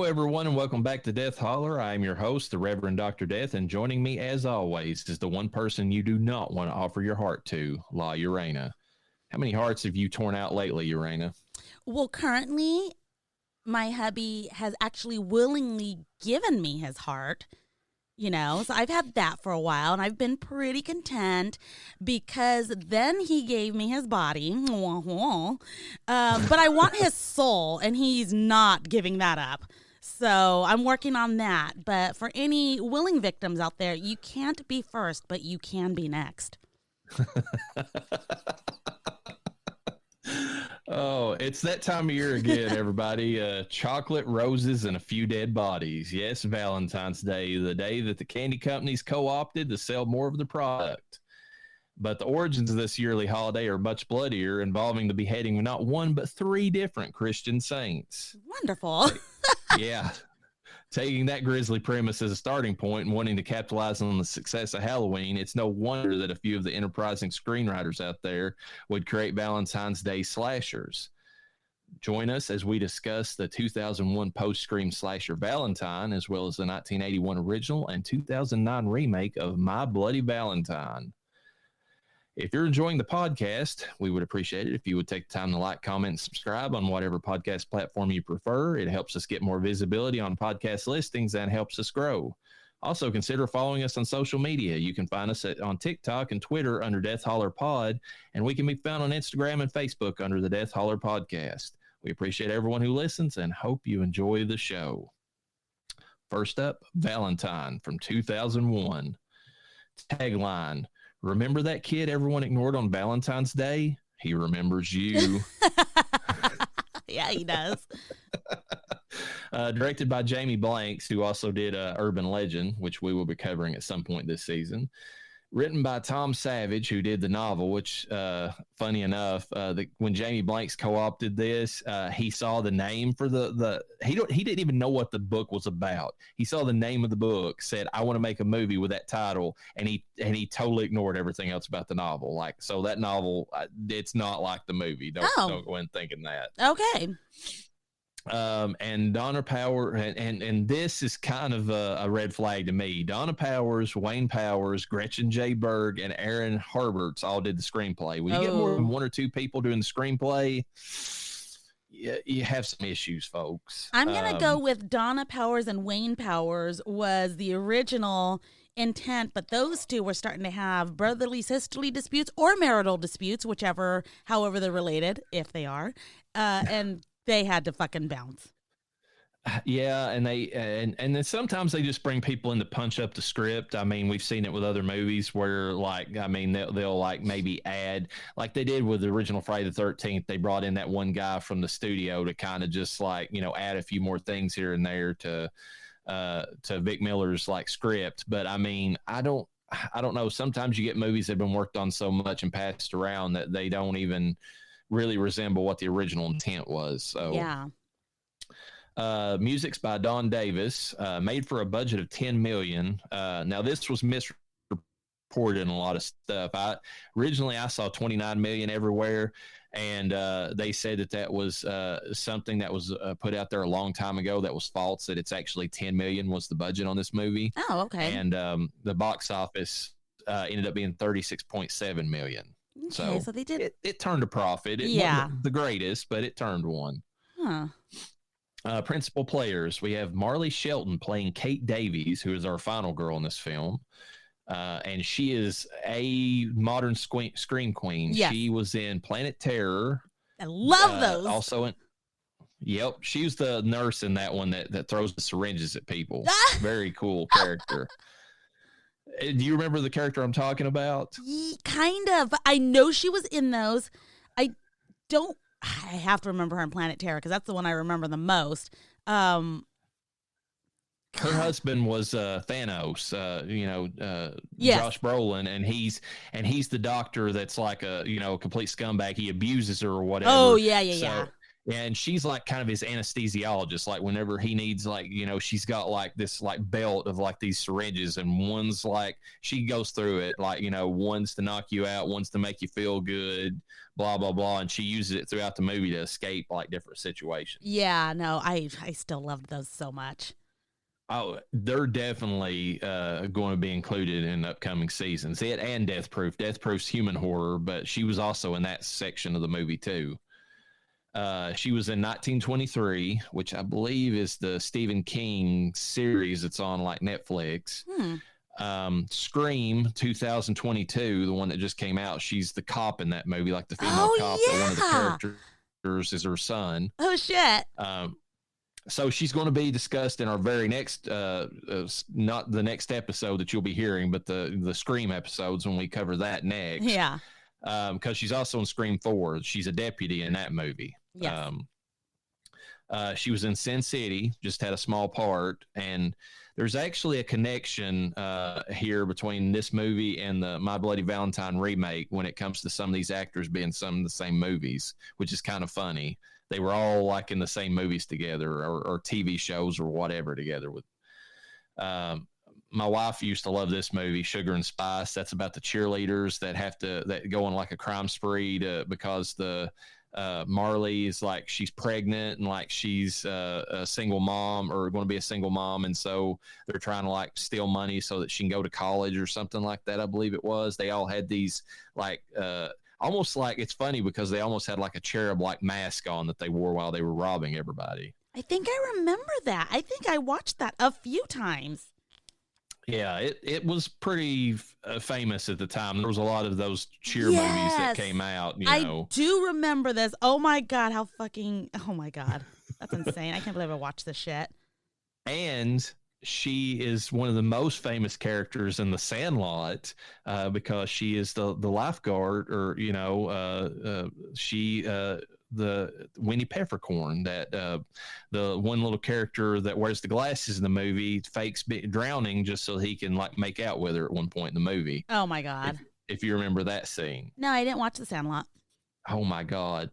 Hello, everyone, and welcome back to Death Holler. I am your host, the Reverend Dr. Death, and joining me, as always, is the one person you do not want to offer your heart to, La Llareyna. How many hearts have you torn out lately, Llareyna? Well, currently, my hubby has actually willingly given me his heart, so I've had that for a while, and I've been pretty content because then he gave me his body, but I want his soul, and he's not giving that up. So I'm working on that. But for any willing victims out there, you can't be first, but you can be next. Oh, it's that time of year again, everybody. Chocolate, roses, and a few dead bodies. Yes, Valentine's Day, the day that the candy companies co-opted to sell more of the product. But the origins of this yearly holiday are much bloodier, involving the beheading of not one, but three different Christian saints. Wonderful. Yeah. Taking that grisly premise as a starting point and wanting to capitalize on the success of Halloween, it's no wonder that a few of the enterprising screenwriters out there would create Valentine's Day slashers. Join us as we discuss the 2001 post-Scream slasher Valentine, as well as the 1981 original and 2009 remake of My Bloody Valentine. If you're enjoying the podcast, we would appreciate it if you would take the time to like, comment, and subscribe on whatever podcast platform you prefer. It helps us get more visibility on podcast listings and helps us grow. Also, consider following us on social media. You can find us on TikTok and Twitter under Death Holler Pod, and we can be found on Instagram and Facebook under the Death Holler Podcast. We appreciate everyone who listens and hope you enjoy the show. First up, Valentine from 2001. Tagline: remember that kid everyone ignored on Valentine's Day? He remembers you. Yeah, he does. Directed by Jamie Blanks, who also did Urban Legend, which we will be covering at some point this season. Written by Tom Savage, who did the novel, which, funny enough, when Jamie Blanks co-opted this, he saw the name for he didn't even know what the book was about. He saw the name of the book, said, "I want to make a movie with that title," and he totally ignored everything else about the novel. Like, so that novel, it's not like the movie. Don't go in thinking that. Okay. And Donna Powers, and this is kind of a red flag to me. Donna Powers, Wayne Powers, Gretchen J. Berg, and Aaron Herberts all did the screenplay. When you get more than one or two people doing the screenplay, you have some issues, folks. I'm going to go with Donna Powers and Wayne Powers was the original intent, but those two were starting to have brotherly, sisterly disputes or marital disputes, however they're related, if they are, and they had to fucking bounce. Yeah, and then sometimes they just bring people in to punch up the script. I mean, we've seen it with other movies where, like, I mean, they'll like maybe add, like they did with the original Friday the 13th. They brought in that one guy from the studio to kind of just like, add a few more things here and there to Vic Miller's like script. But I mean, I don't know. Sometimes you get movies that have been worked on so much and passed around that they don't even really resemble what the original intent was. So yeah. Music's by Don Davis, made for a budget of $10 million. Now this was misreported in a lot of stuff. Originally I saw $29 million everywhere, and they said that was something that was put out there a long time ago that was false, that it's actually $10 million was the budget on this movie. Oh, okay. And the box office ended up being $36.7 million. Okay, so they did. It turned a profit. It wasn't the greatest, but it turned one. Huh. Principal players, we have Marley Shelton playing Kate Davies, who is our final girl in this film. And she is a modern scream queen. Yes. She was in Planet Terror. I love those. Also she was the nurse in that one that throws the syringes at people. Very cool character. Do you remember the character I'm talking about? Kind of. I know she was in those. I have to remember her in Planet Terror because that's the one I remember the most. Her husband was Thanos, Josh Brolin, and he's the doctor that's like a complete scumbag. He abuses her or whatever. Oh, yeah. and she's like kind of his anesthesiologist. Like whenever he needs, like, you know, she's got like this like belt of like these syringes, and one's like, she goes through it, like, you know, one's to knock you out, one's to make you feel good, blah blah blah, and she uses it throughout the movie to escape like different situations. Yeah, no, I still loved those so much. Oh, they're definitely going to be included in upcoming seasons. It and Death Proof. Death Proof's human horror, but she was also in that section of the movie too. She was in 1923, which I believe is the Stephen King series that's on like Netflix. Scream 2022, the one that just came out. She's the cop in that movie, like the female cop. Yeah. That one of the characters is her son. Oh shit. So she's going to be discussed in our very next, not the next episode that you'll be hearing, but the Scream episodes when we cover that next. Yeah. Because she's also in Scream 4. She's a deputy in that movie. Yes. She was in Sin City, just had a small part. And there's actually a connection here between this movie and the My Bloody Valentine remake when it comes to some of these actors being some of the same movies, which is kind of funny. They were all like in the same movies together or TV shows or whatever together with. My wife used to love this movie, Sugar and Spice. That's about the cheerleaders that go on like a crime spree because the Marley is like, she's pregnant and like she's a single mom or going to be a single mom. And so they're trying to like steal money so that she can go to college or something like that. I believe it was. They all had these like, almost like, it's funny because they almost had like a cherub like mask on that they wore while they were robbing everybody. I think I remember that. I think I watched that a few times. Yeah, it was pretty famous at the time. There was a lot of those cheer movies that came out. I do remember this. Oh my God, oh my God. That's insane. I can't believe I watched this shit. And she is one of the most famous characters in The Sandlot because she is the lifeguard, or the Winnie Peppercorn, that the one little character that wears the glasses in the movie fakes drowning just so he can like make out with her at one point in the movie. Oh my God. If you remember that scene. No, I didn't watch The Sandlot. Oh my God.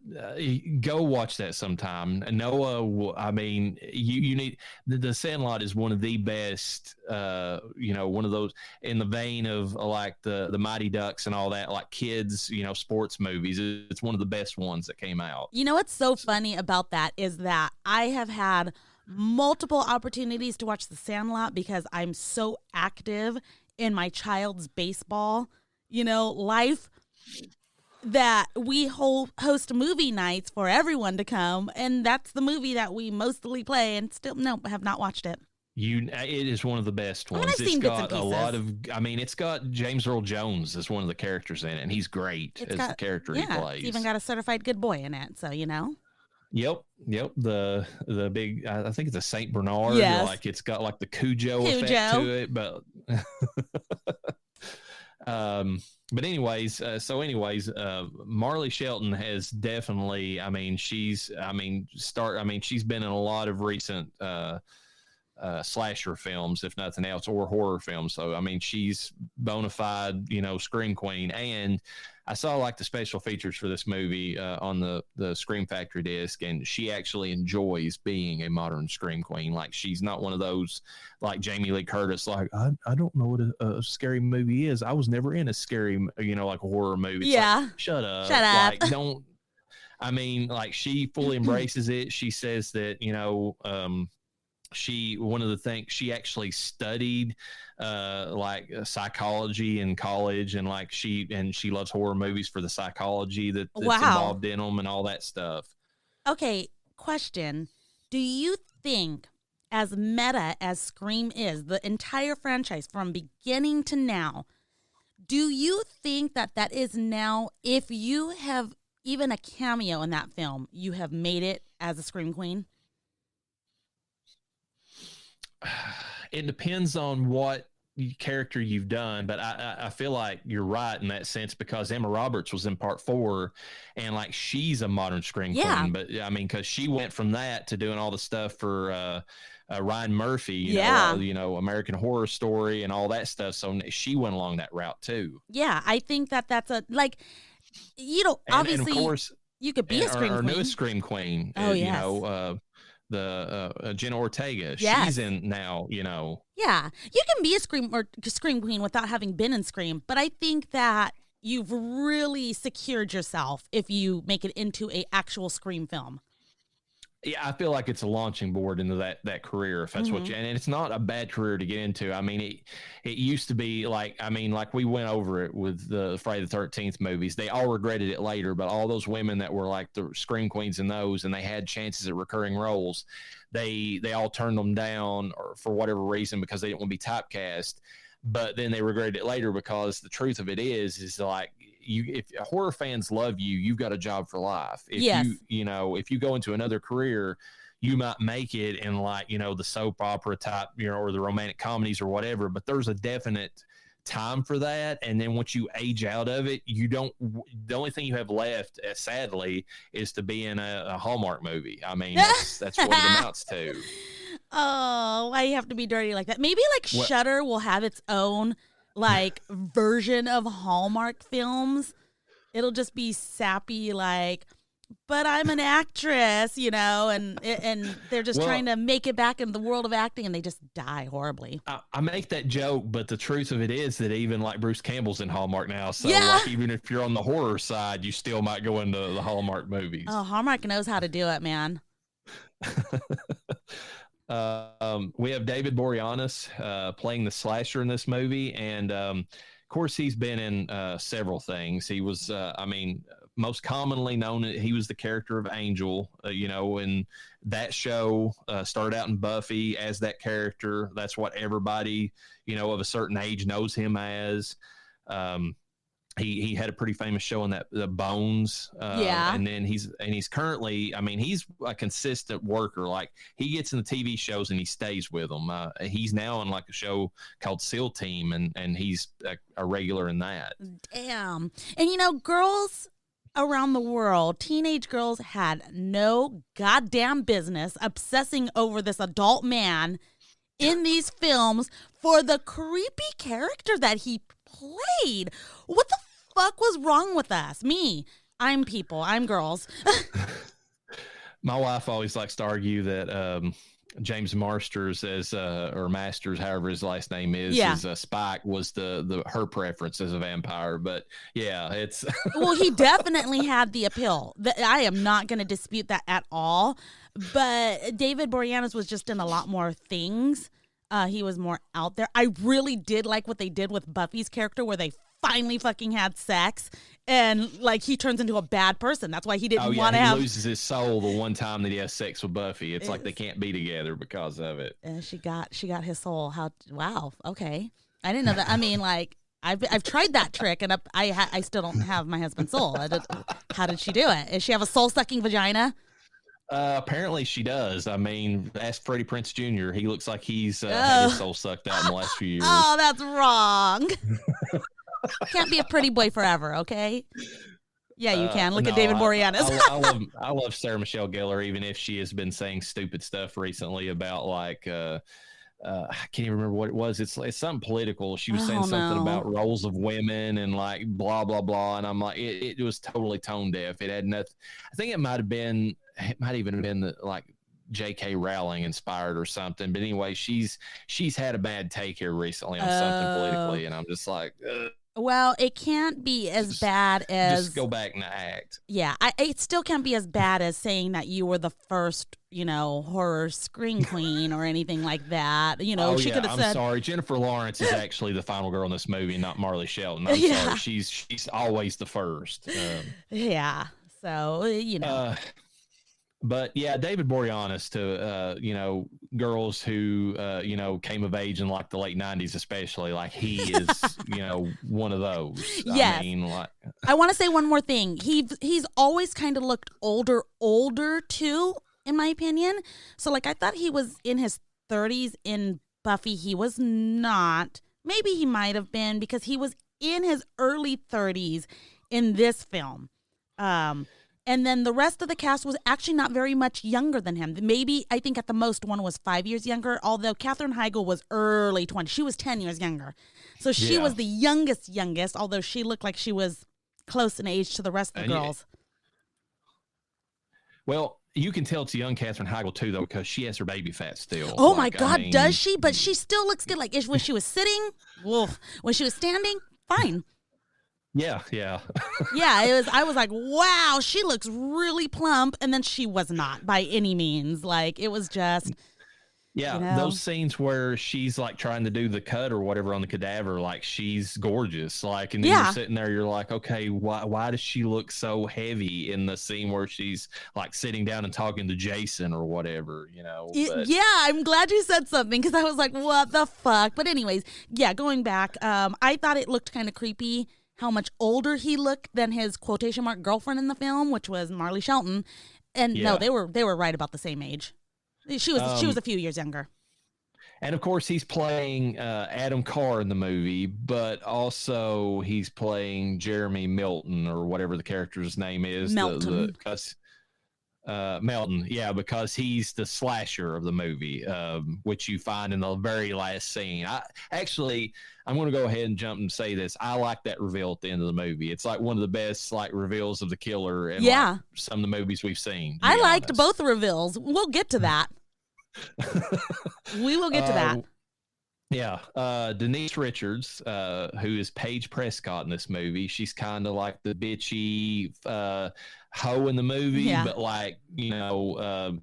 Go watch that sometime. Noah, I mean, you need, the Sandlot is one of the best, one of those in the vein of like the Mighty Ducks and all that, like kids, sports movies. It's one of the best ones that came out. You know what's so funny about that is that I have had multiple opportunities to watch The Sandlot because I'm so active in my child's baseball, life, that we host movie nights for everyone to come, and that's the movie that we mostly play, and still have not watched it. It is one of the best ones. I've seen got a lot of, it's got James Earl Jones as one of the characters in it, and he's great the character he plays. It's even got a certified good boy in it, so Yep. The big, I think it's a Saint Bernard. Yes. Like it's got like the Cujo effect to it, but but anyways, Marley Shelton has definitely, she's been in a lot of recent slasher films, if nothing else, or horror films. So, she's bona fide, scream queen. And I saw like the special features for this movie on the Scream Factory disc, and she actually enjoys being a modern scream queen. Like she's not one of those like Jamie Lee Curtis, like I don't know what a scary movie is. I was never in a scary, like a horror movie. It's yeah. Like, shut up. Like, don't. Like she fully embraces it. She says that, one of the things she actually studied psychology in college, and like she loves horror movies for the psychology that's involved in them and all that stuff. Okay, question. Do you think, as meta as Scream is, the entire franchise from beginning to now, do you think that is now, if you have even a cameo in that film, you have made it as a Scream Queen? It depends on what character you've done, but I feel like you're right in that sense, because Emma Roberts was in part 4, and like she's a modern scream queen, but because she went from that to doing all the stuff for Ryan Murphy, American Horror Story and all that stuff, so she went along that route too. Yeah, I think that's a, like, obviously, and of course, You could be a scream our queen. newest scream queen. Oh, You yes. know, the Jenna Ortega. Yes. She's in now. You know. Yeah, you can be a scream queen without having been in Scream, but I think that you've really secured yourself if you make it into a actual Scream film. Yeah, I feel like it's a launching board into that career, if that's what you, and it's not a bad career to get into. I mean, it used to be like, I mean, like we went over it with the Friday the 13th movies. They all regretted it later, but all those women that were like the scream queens in those, and they had chances at recurring roles, they all turned them down or for whatever reason because they didn't want to be typecast. But then they regretted it later because the truth of it is like, if horror fans love you, you've got a job for life. If if you go into another career, you might make it in like, the soap opera type, or the romantic comedies or whatever, but there's a definite time for that. And then once you age out of it, the only thing you have left, sadly, is to be in a Hallmark movie. I mean, that's what it amounts to. Oh, why you have to be dirty like that? Maybe like Shudder will have its own like version of Hallmark films. It'll just be sappy, like, but I'm an actress, and they're just trying to make it back in the world of acting, and they just die horribly. I make that joke, but the truth of it is that even like Bruce Campbell's in Hallmark now, so like, even if you're on the horror side, you still might go into the Hallmark movies. Oh, Hallmark knows how to do it, man. We have David Boreanaz playing the slasher in this movie, and of course he's been in several things. He was, most commonly known, he was the character of Angel, and that show started out in Buffy as that character. That's what everybody, of a certain age knows him as. He had a pretty famous show on that, the Bones. And then he's currently, he's a consistent worker. Like, he gets in the TV shows and he stays with them. He's now on like a show called SEAL Team, and he's a regular in that. Damn. And girls around the world, teenage girls had no goddamn business obsessing over this adult man in these films for the creepy character that he played. What the fuck was wrong with us? I'm people. I'm girls. My wife always likes to argue that James Marsters or Masters, however his last name is Spike was her preference as a vampire. But yeah, it's well, he definitely had the appeal. I am not going to dispute that at all. But David Boreanaz was just in a lot more things. He was more out there. I really did like what they did with Buffy's character, where they finally fucking had sex, and like he turns into a bad person. That's why he didn't want to have. He loses his soul the one time that he has sex with Buffy. It's like they can't be together because of it. And she got his soul. Wow. Okay, I didn't know that. I mean, like I've tried that trick, and I still don't have my husband's soul. How did she do it? Does she have a soul sucking vagina? Apparently she does. Ask Freddie Prinze Jr. He looks like he's had his soul sucked out in the last few years. Oh, that's wrong. Can't be a pretty boy forever, okay? Yeah, you can. Look at David Boreanaz. I love Sarah Michelle Gellar, even if she has been saying stupid stuff recently about like I can't even remember what it was. It's something political. She was saying something about roles of women and like blah blah blah, and I'm like, it was totally tone deaf. It had nothing. I think it might even been the like J.K. Rowling inspired or something. But anyway, she's had a bad take here recently on something politically, and I'm just like, ugh. Well, it can't be as bad as just go back and act. Yeah, it still can't be as bad as saying that you were the first, horror scream queen or anything like that. She could have said. I'm sorry, Jennifer Lawrence is actually the final girl in this movie, not Marley Shelton. I'm sorry, she's always the first. Yeah, so But yeah, David Boreanaz to girls who came of age in like the late 90s, especially, like he is one of those. Yes. I want to say one more thing. He's always kind of looked older too, in my opinion. So like I thought he was in his 30s in Buffy. He was not. Maybe he might have been, because he was in his early 30s in this film. And then the rest of the cast was actually not very much younger than him. Maybe, I think at the most, one was 5 years younger, although Katherine Heigl was early 20s. She was 10 years younger. So she was the youngest, although she looked like she was close in age to the rest of the girls. Well, you can tell it's a young Katherine Heigl too, though, because she has her baby fat still. Oh my God, does she? But she still looks good. Like when she was sitting, woof. When she was standing, fine. Yeah. Yeah, it was. I was like, wow, she looks really plump, and then she was not by any means. Like it was just. Yeah, those scenes where she's like trying to do the cut or whatever on the cadaver, like she's gorgeous. Like, and then you're sitting there, you're like, okay, why does she look so heavy in the scene where she's like sitting down and talking to Jason or whatever, you know? Yeah, I'm glad you said something because I was like, what the fuck? But anyways, yeah, going back, I thought it looked kind of creepy how much older he looked than his quotation mark girlfriend in the film, which was Marley Shelton. And no, they were right about the same age. She was a few years younger. And of course, he's playing Adam Carr in the movie, but also he's playing Jeremy Milton or whatever the character's name is. Melton. Melton, yeah, because he's the slasher of the movie, which you find in the very last scene. I'm going to go ahead and jump and say this. I like that reveal at the end of the movie. It's like one of the best like reveals of the killer in like, some of the movies we've seen. I liked both the reveals. We'll get to that. We will get to that. Yeah. Denise Richards, who is Paige Prescott in this movie, she's kind of like the bitchy hoe in the movie, but like, you know,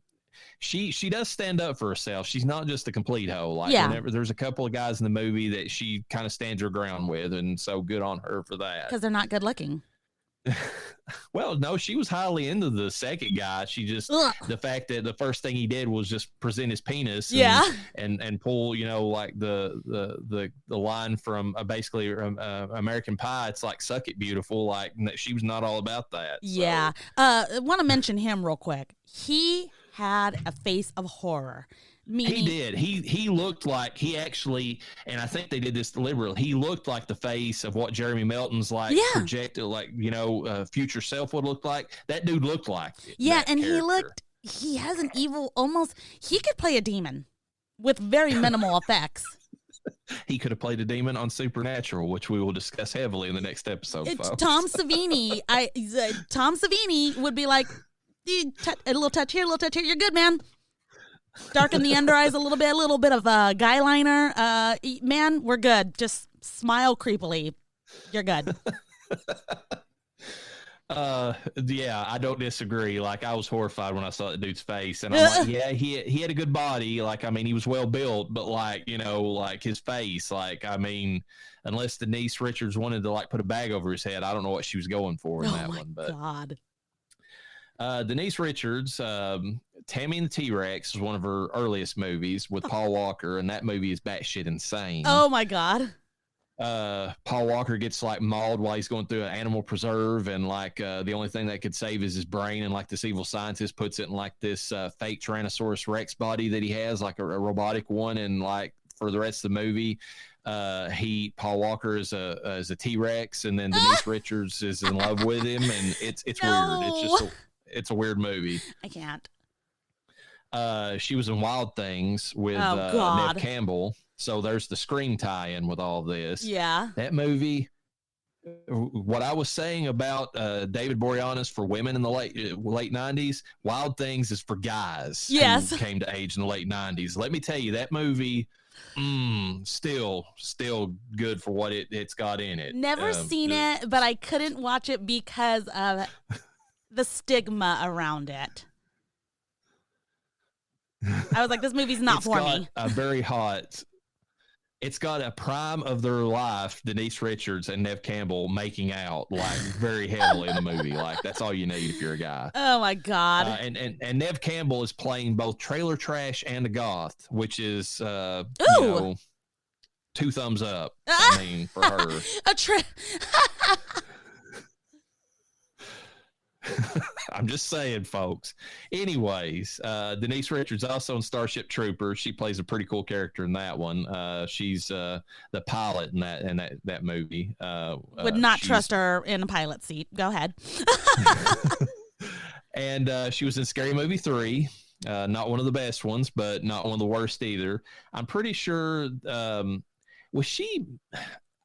she does stand up for herself. She's not just a complete hoe. Like whenever there's a couple of guys in the movie that she kind of stands her ground with, and so good on her for that. Because they're not good looking. Well, no, she was highly into the second guy. She just the fact that the first thing he did was just present his penis, and pull, you know, like the line from basically American Pie. It's like "suck it, beautiful." Like she was not all about that. Yeah, I want to mention him real quick. He had a face of horror. Meaning, he did. He looked like he actually, and I think they did this deliberately. He looked like the face of what Jeremy Melton's like projected, like, you know, future self would look like. That dude looked like it. Yeah, and character. He has an evil, he could play a demon with very minimal effects. He could have played a demon on Supernatural, which we will discuss heavily in the next episode. It's folks. Tom Savini. Tom Savini would be like, a little touch here, you're good, man. Darken the under eyes a little bit of guy liner. Man, we're good. Just smile creepily. You're good. Yeah, I don't disagree. Like, I was horrified when I saw the dude's face, and I'm like, yeah, he had a good body. Like, I mean, he was well built, but like, you know, like his face, like, I mean, unless Denise Richards wanted to like put a bag over his head, I don't know what she was going for in that one. But God. Denise Richards, Tammy and the T-Rex is one of her earliest movies with Paul Walker, and that movie is batshit insane. Oh my God. Paul Walker gets like mauled while he's going through an animal preserve, and like the only thing that could save is his brain, and like this evil scientist puts it in like this fake Tyrannosaurus Rex body that he has, like a robotic one, and like for the rest of the movie, Paul Walker is a T-Rex, and then Denise Richards is in love with him, and it's No. weird. It's just it's a weird movie. I can't. She was in Wild Things with Neve Campbell. So there's the Scream tie-in with all this. Yeah. That movie, what I was saying about David Boreanaz for women in the late 90s, Wild Things is for guys who came to age in the late 90s. Let me tell you, that movie, still good for what it's got in it. Never seen it, but I couldn't watch it because of the stigma around it. I was like, this movie's not for me. It's got a prime of their life, Denise Richards and Neve Campbell making out like very heavily in the movie. Like, that's all you need if you're a guy. Oh my God. And Neve Campbell is playing both trailer trash and a goth, which is you know, 2 thumbs up. I mean, for her. I'm just saying, folks. Anyways, Denise Richards also in Starship Troopers. She plays a pretty cool character in that one. She's the pilot in that movie. Would not trust her in a pilot seat. Go ahead. And she was in Scary Movie 3. Not one of the best ones, but not one of the worst either. I'm pretty sure. Was she?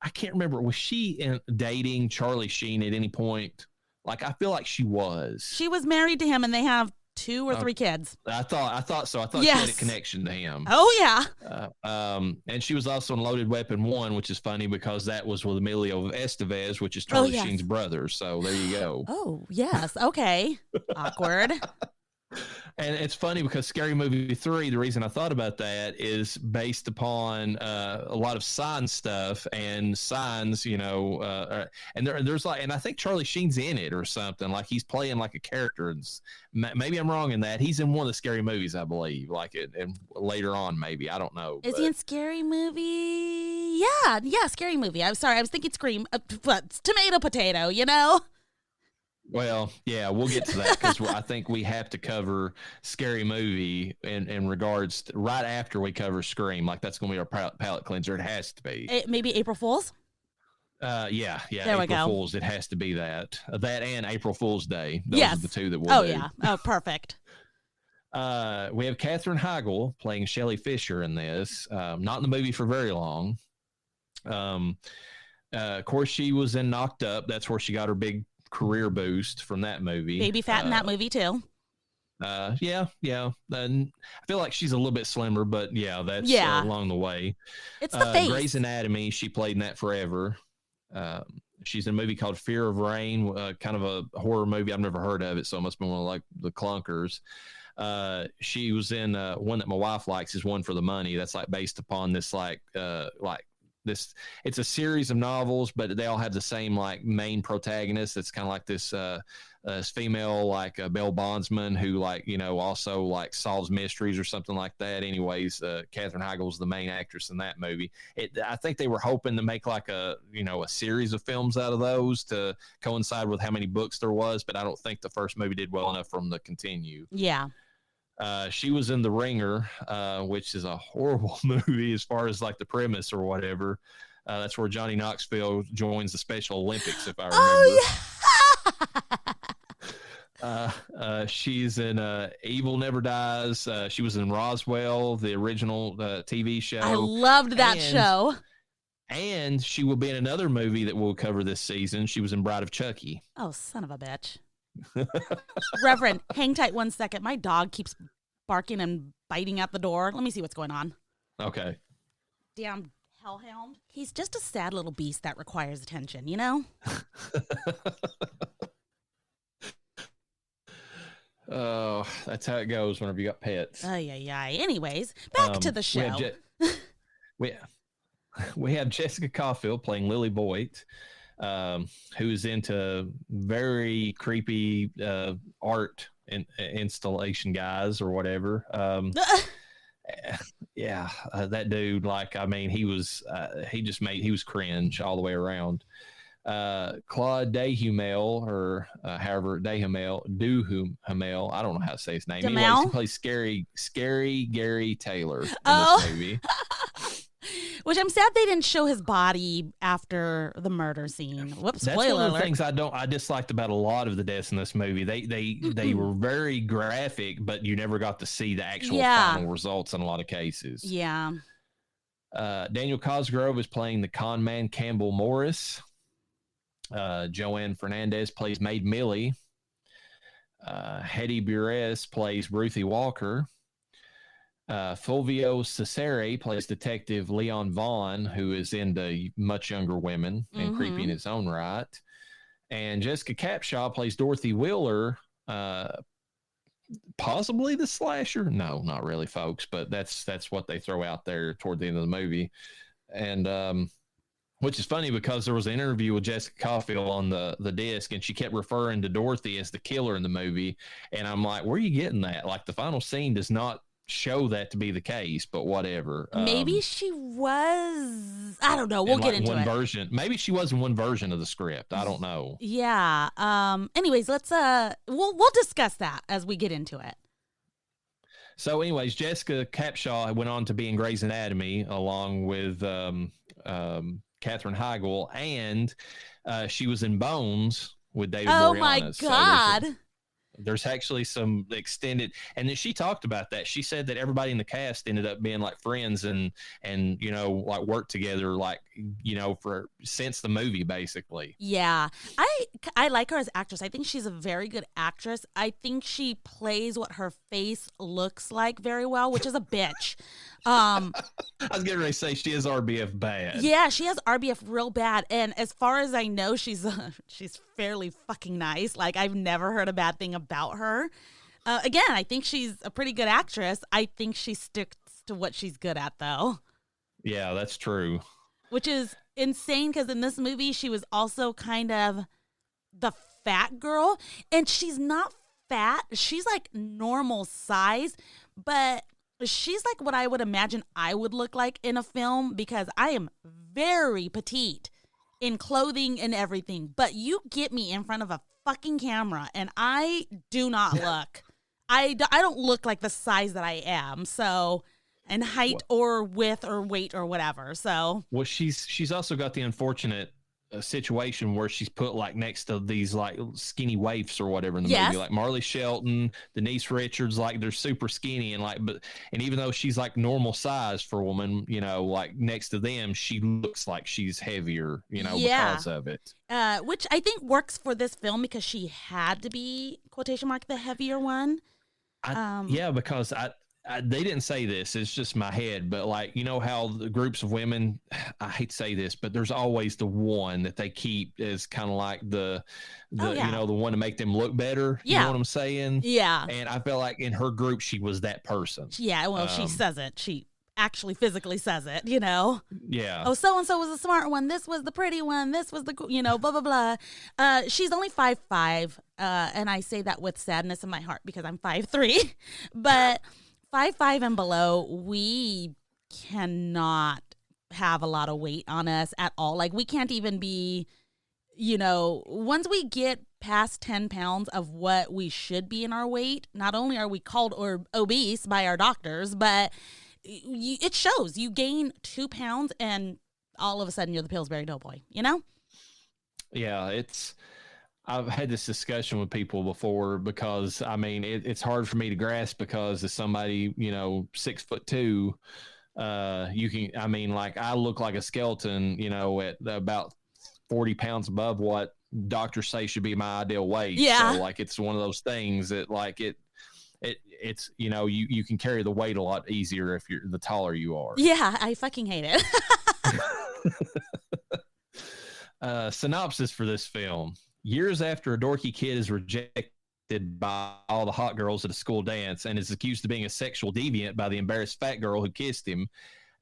I can't remember. Was she dating Charlie Sheen at any point? Like, I feel like she was. She was married to him, and they have 2 or 3 kids. I thought so. I thought she had a connection to him. Oh, yeah. And she was also in Loaded Weapon 1, which is funny because that was with Emilio Estevez, which is Charlie Sheen's brother. So there you go. Oh, yes. Okay. Awkward. And it's funny because Scary Movie 3, the reason I thought about that is based upon a lot of Signs stuff, and Signs, and there's like, and I think Charlie Sheen's in it or something, like he's playing like a character. And maybe I'm wrong in that. He's in one of the Scary Movies, I believe, like it, and later on, maybe, I don't know. Is he in Scary Movie? Yeah, Scary Movie. I'm sorry, I was thinking Scream, but tomato, potato, Well, yeah, we'll get to that because I think we have to cover Scary Movie in regards to, right after we cover Scream. Like that's going to be our palate cleanser. It has to be. Maybe April Fool's? Yeah. There we April go. Fool's. It has to be that. That and April Fool's Day. Those are the two that we'll do. Yeah. Oh, perfect. We have Katherine Heigl playing Shelley Fisher in this. Not in the movie for very long. Of course, she was in Knocked Up. That's where she got her big career boost from that movie. Baby fat in that movie too. Yeah. And I feel like she's a little bit slimmer, but that's along the way. It's the face. Grey's Anatomy, she played in that forever. She's in a movie called Fear of Rain, kind of a horror movie. I've never heard of it, so it must be one of like the clunkers. She was in one that my wife likes, is One for the Money. That's like based upon this this, it's a series of novels, but they all have the same like main protagonist. It's kind of like this female like Belle Bondsman who also like solves mysteries or something like that. Anyways, Katherine Heigl's the main actress in that movie. I think they were hoping to make like a series of films out of those to coincide with how many books there was, but I don't think the first movie did well enough for them to continue. Yeah. She was in The Ringer, which is a horrible movie as far as like the premise or whatever. That's where Johnny Knoxville joins the Special Olympics, if I remember. She's in Evil Never Dies. She was in Roswell, the original TV show. I loved that show. And she will be in another movie that we'll cover this season. She was in Bride of Chucky. Oh, son of a bitch. Reverend, hang tight 1 second. My dog keeps barking and biting at the door. Let me see what's going on. Okay. Damn hellhound. He's just a sad little beast that requires attention, Oh, that's how it goes whenever you got pets. Yeah. Anyways, back to the show. We have Jessica Caulfield playing Lily Voigt. Who's into very creepy art installation guys or whatever. That dude, he was cringe all the way around. Claude Duhamel, or however Duhamel, I don't know how to say his name. Anyways, he plays scary Gary Taylor in this movie. Which I'm sad they didn't show his body after the murder scene. Whoops! That's one of the things I disliked about a lot of the deaths in this movie. They were very graphic, but you never got to see the actual final results in a lot of cases. Yeah. Daniel Cosgrove is playing the con man Campbell Morris. Joanne Fernandez plays Maid Millie. Hetty Buress plays Ruthie Walker. Fulvio Cesare plays Detective Leon Vaughn, who is into much younger women and creepy in his own right. And Jessica Capshaw plays Dorothy Wheeler, possibly the slasher. No, not really, folks, but that's what they throw out there toward the end of the movie. And which is funny because there was an interview with Jessica Caulfield on the disc, and she kept referring to Dorothy as the killer in the movie. And I'm like, where are you getting that? Like, the final scene does not show that to be the case, but whatever. Maybe she was. I don't know. We'll get into one it. Version. Maybe she was in one version of the script. I don't know. Yeah. Anyways, let's we'll discuss that as we get into it. So, anyways, Jessica Capshaw went on to be in Grey's Anatomy along with Katherine Heigl, and she was in Bones with David Boreanaz. Oh my God. There's actually some extended, and then she talked about that. She said that everybody in the cast ended up being like friends and like worked together, like for since the movie basically. Yeah, I like her as actress. I think she's a very good actress. I think she plays what her face looks like very well, which is a bitch. I was getting ready to say she is RBF bad. Yeah, she has RBF real bad, and as far as I know, she's fairly fucking nice. Like, I've never heard a bad thing about her. Again, I think she's a pretty good actress. I think she sticks to what she's good at, though. Yeah, that's true. Which is insane because in this movie, she was also kind of the fat girl, and she's not fat. She's like normal size, but she's like what I would imagine I would look like in a film because I am very petite in clothing and everything. But you get me in front of a fucking camera and I do not look. I don't look like the size that I am. So, and height or width or weight or whatever. So, well, she's also got the unfortunate situation where she's put like next to these like skinny waifs or whatever in the movie, like Marley Shelton, Denise Richards, like they're super skinny and even though she's like normal size for a woman, like next to them, she looks like she's heavier, because of it. Which I think works for this film because she had to be quotation mark the heavier one. Because they didn't say this, it's just my head, but like, how the groups of women, I hate to say this, but there's always the one that they keep as kind of like the one to make them look better. You know what I'm saying? Yeah. And I felt like in her group, she was that person. Yeah. Well, she says it. She actually physically says it, Yeah. Oh, so-and-so was the smart one. This was the pretty one. This was the, blah, blah, blah. She's only 5'5", and I say that with sadness in my heart because I'm 5'3", but 5'5" and below, we cannot have a lot of weight on us at all. Like, we can't even be, once we get past 10 pounds of what we should be in our weight, not only are we called obese by our doctors, but it shows. You gain 2 pounds and all of a sudden you're the Pillsbury Doughboy, Yeah, I've had this discussion with people before because it's hard for me to grasp because as somebody, 6'2", I look like a skeleton, at about 40 pounds above what doctors say should be my ideal weight. Yeah. So like, it's one of those things that like it's, you can carry the weight a lot easier if the taller you are. Yeah. I fucking hate it. Synopsis for this film. Years after a dorky kid is rejected by all the hot girls at a school dance and is accused of being a sexual deviant by the embarrassed fat girl who kissed him,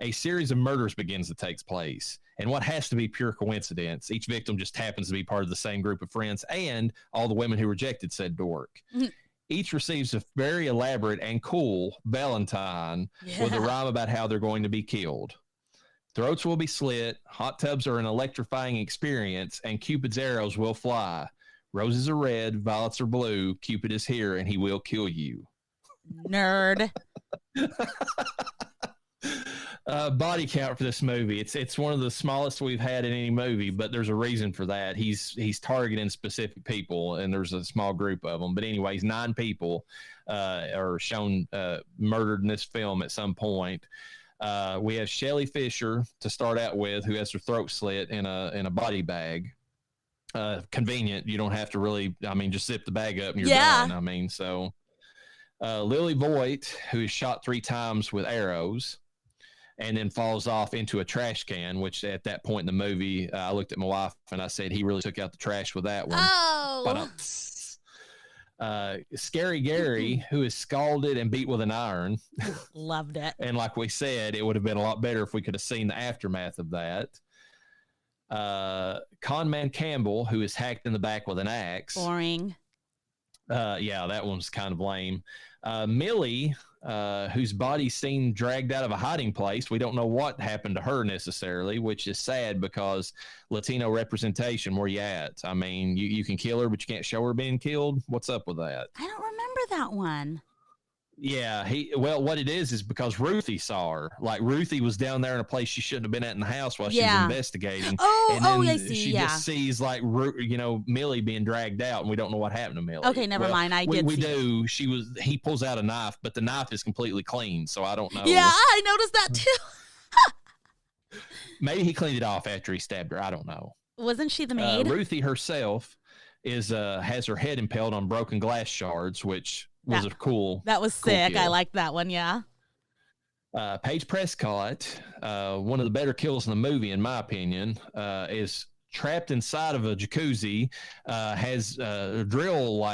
a series of murders begins to take place. And what has to be pure coincidence, each victim just happens to be part of the same group of friends and all the women who rejected said dork. Mm-hmm. Each receives a very elaborate and cool Valentine with a rhyme about how they're going to be killed. Throats will be slit, hot tubs are an electrifying experience, and Cupid's arrows will fly. Roses are red, violets are blue, Cupid is here, and he will kill you. Nerd. Body count for this movie. It's one of the smallest we've had in any movie, but there's a reason for that. He's targeting specific people, and there's a small group of them. But anyways, 9 people are shown murdered in this film at some point. We have Shelley Fisher to start out with, who has her throat slit in a body bag. Convenient. You don't have to really, just zip the bag up and you're done. Lily Voigt, who is shot 3 times with arrows and then falls off into a trash can, which at that point in the movie, I looked at my wife and I said, he really took out the trash with that one. Oh. Scary Gary, who is scalded and beat with an iron. Loved it. And like we said, it would have been a lot better if we could have seen the aftermath of that. Conman Campbell, who is hacked in the back with an axe. Boring. That one's kind of lame. Millie, whose body's seen dragged out of a hiding place. We don't know what happened to her necessarily, which is sad because Latino representation, where you at? You can kill her, but you can't show her being killed. What's up with that? I don't remember that one. Yeah, what it is because Ruthie saw her. Like Ruthie was down there in a place she shouldn't have been at in the house while she was investigating. And then I see. She just sees like Millie being dragged out, and we don't know what happened to Millie. Okay, never mind. We do. He pulls out a knife, but the knife is completely clean, so I don't know. Yeah, I noticed that too. Maybe he cleaned it off after he stabbed her. I don't know. Wasn't she the maid? Ruthie herself has her head impaled on broken glass shards, which was a cool. That was cool sick. kill. I liked that one. Yeah. Paige Prescott, one of the better kills in the movie, in my opinion, is trapped inside of a jacuzzi, has a drill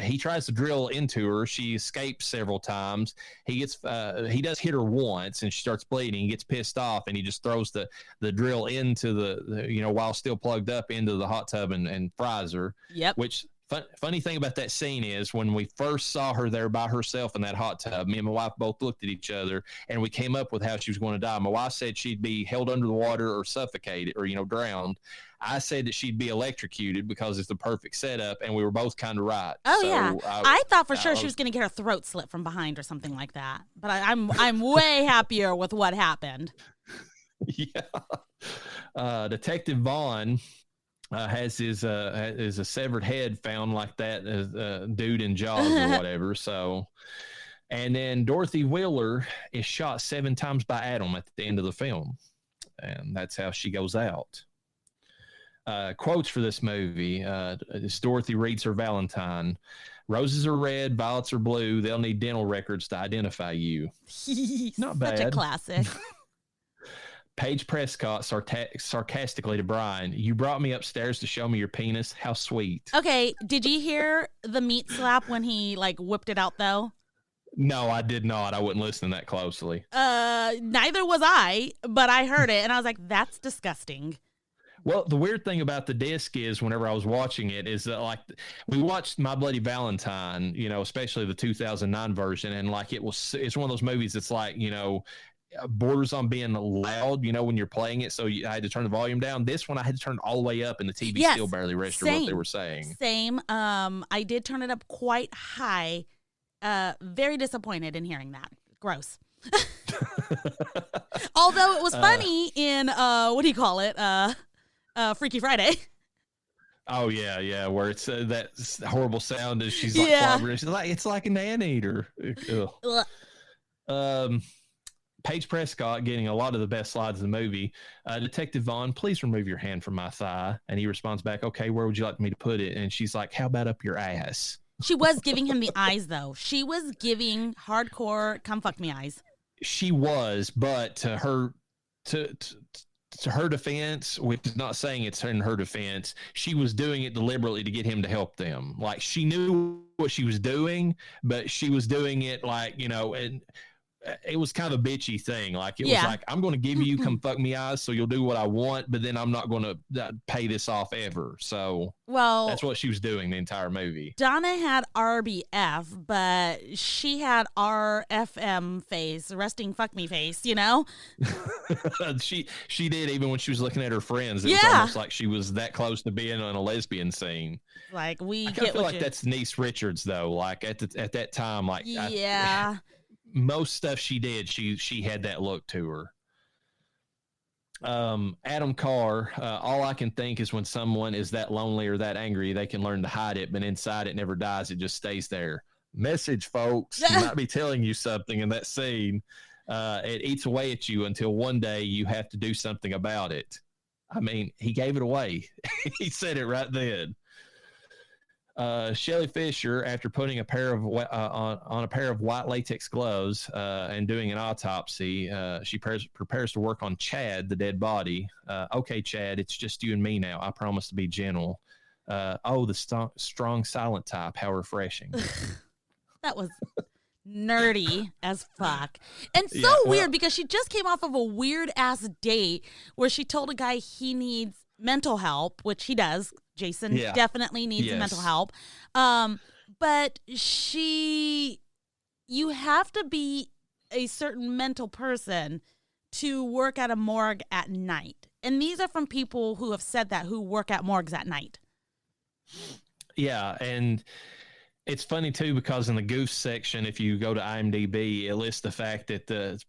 he tries to drill into her. She escapes several times. He does hit her once and she starts bleeding. He gets pissed off and he just throws the drill into the while still plugged up into the hot tub and fries her. Yep. Which funny thing about that scene is when we first saw her there by herself in that hot tub, me and my wife both looked at each other and we came up with how she was going to die. My wife said she'd be held under the water or suffocated or, drowned. I said that she'd be electrocuted because it's the perfect setup, and we were both kind of right. Oh, yeah. I thought for sure she was going to get her throat slit from behind or something like that. But I'm way happier with what happened. Yeah. Detective Vaughn has is a severed head found like that dude in Jaws or whatever. So, and then Dorothy Wheeler is shot 7 times by Adam at the end of the film, and that's how she goes out. Quotes for this movie: as Dorothy reads her Valentine, "Roses are red, violets are blue. They'll need dental records to identify you." Not bad. Such a classic. Paige Prescott sarcastically to Brian, "You brought me upstairs to show me your penis. How sweet." Okay, did you hear the meat slap when he whipped it out though? No, I did not. I wasn't listening that closely. Neither was I, but I heard it and I was like, "That's disgusting." Well, the weird thing about the disc is whenever I was watching it is that we watched My Bloody Valentine, especially the 2009 version, and it's one of those movies that's borders on being loud, when you're playing it. So I had to turn the volume down. This one I had to turn it all the way up, and the TV still barely registered what they were saying. Same. I did turn it up quite high. Very disappointed in hearing that. Gross. Although it was funny in what do you call it? Freaky Friday. Oh yeah, where it's that horrible sound as she's flobbering. She's like, it's like an anteater. Paige Prescott getting a lot of the best slides in the movie. Detective Vaughn, "Please remove your hand from my thigh." And he responds back, "Okay, where would you like me to put it?" And she's like, "How about up your ass?" She was giving him the eyes, though. She was giving hardcore "come fuck me" eyes. She was, but to her defense, which is not saying it's in her defense, she was doing it deliberately to get him to help them. Like, she knew what she was doing, but she was doing it and it was kind of a bitchy thing. Like, it was like, I'm going to give you "come fuck me" eyes so you'll do what I want, but then I'm not going to pay this off ever. So that's what she was doing the entire movie. Donna had RBF, but she had RFM face, resting fuck me face, She did, even when she was looking at her friends. It was almost like she was that close to being on a lesbian scene. Like, I feel like that's Denise Richards, though. Like, at that time, most stuff she did, she had that look to her. Adam Carr, "All I can think is when someone is that lonely or that angry, they can learn to hide it, but inside it never dies. It just stays there." Message, folks. He might be telling you something in that scene. It eats away at you until one day you have to do something about it. I mean, he gave it away. He said it right then. Shelley Fisher, after putting a pair of on a pair of white latex gloves and doing an autopsy, she prepares to work on Chad, the dead body. "Okay, Chad, it's just you and me now. I promise to be gentle." The strong silent type. How refreshing. That was nerdy as fuck. And weird because she just came off of a weird ass date where she told a guy he needs mental help, which he does. Jason definitely needs mental help. But you have to be a certain mental person to work at a morgue at night. And these are from people who have said that, who work at morgues at night. Yeah. And it's funny too, because in the goose section, if you go to IMDb, it lists the fact that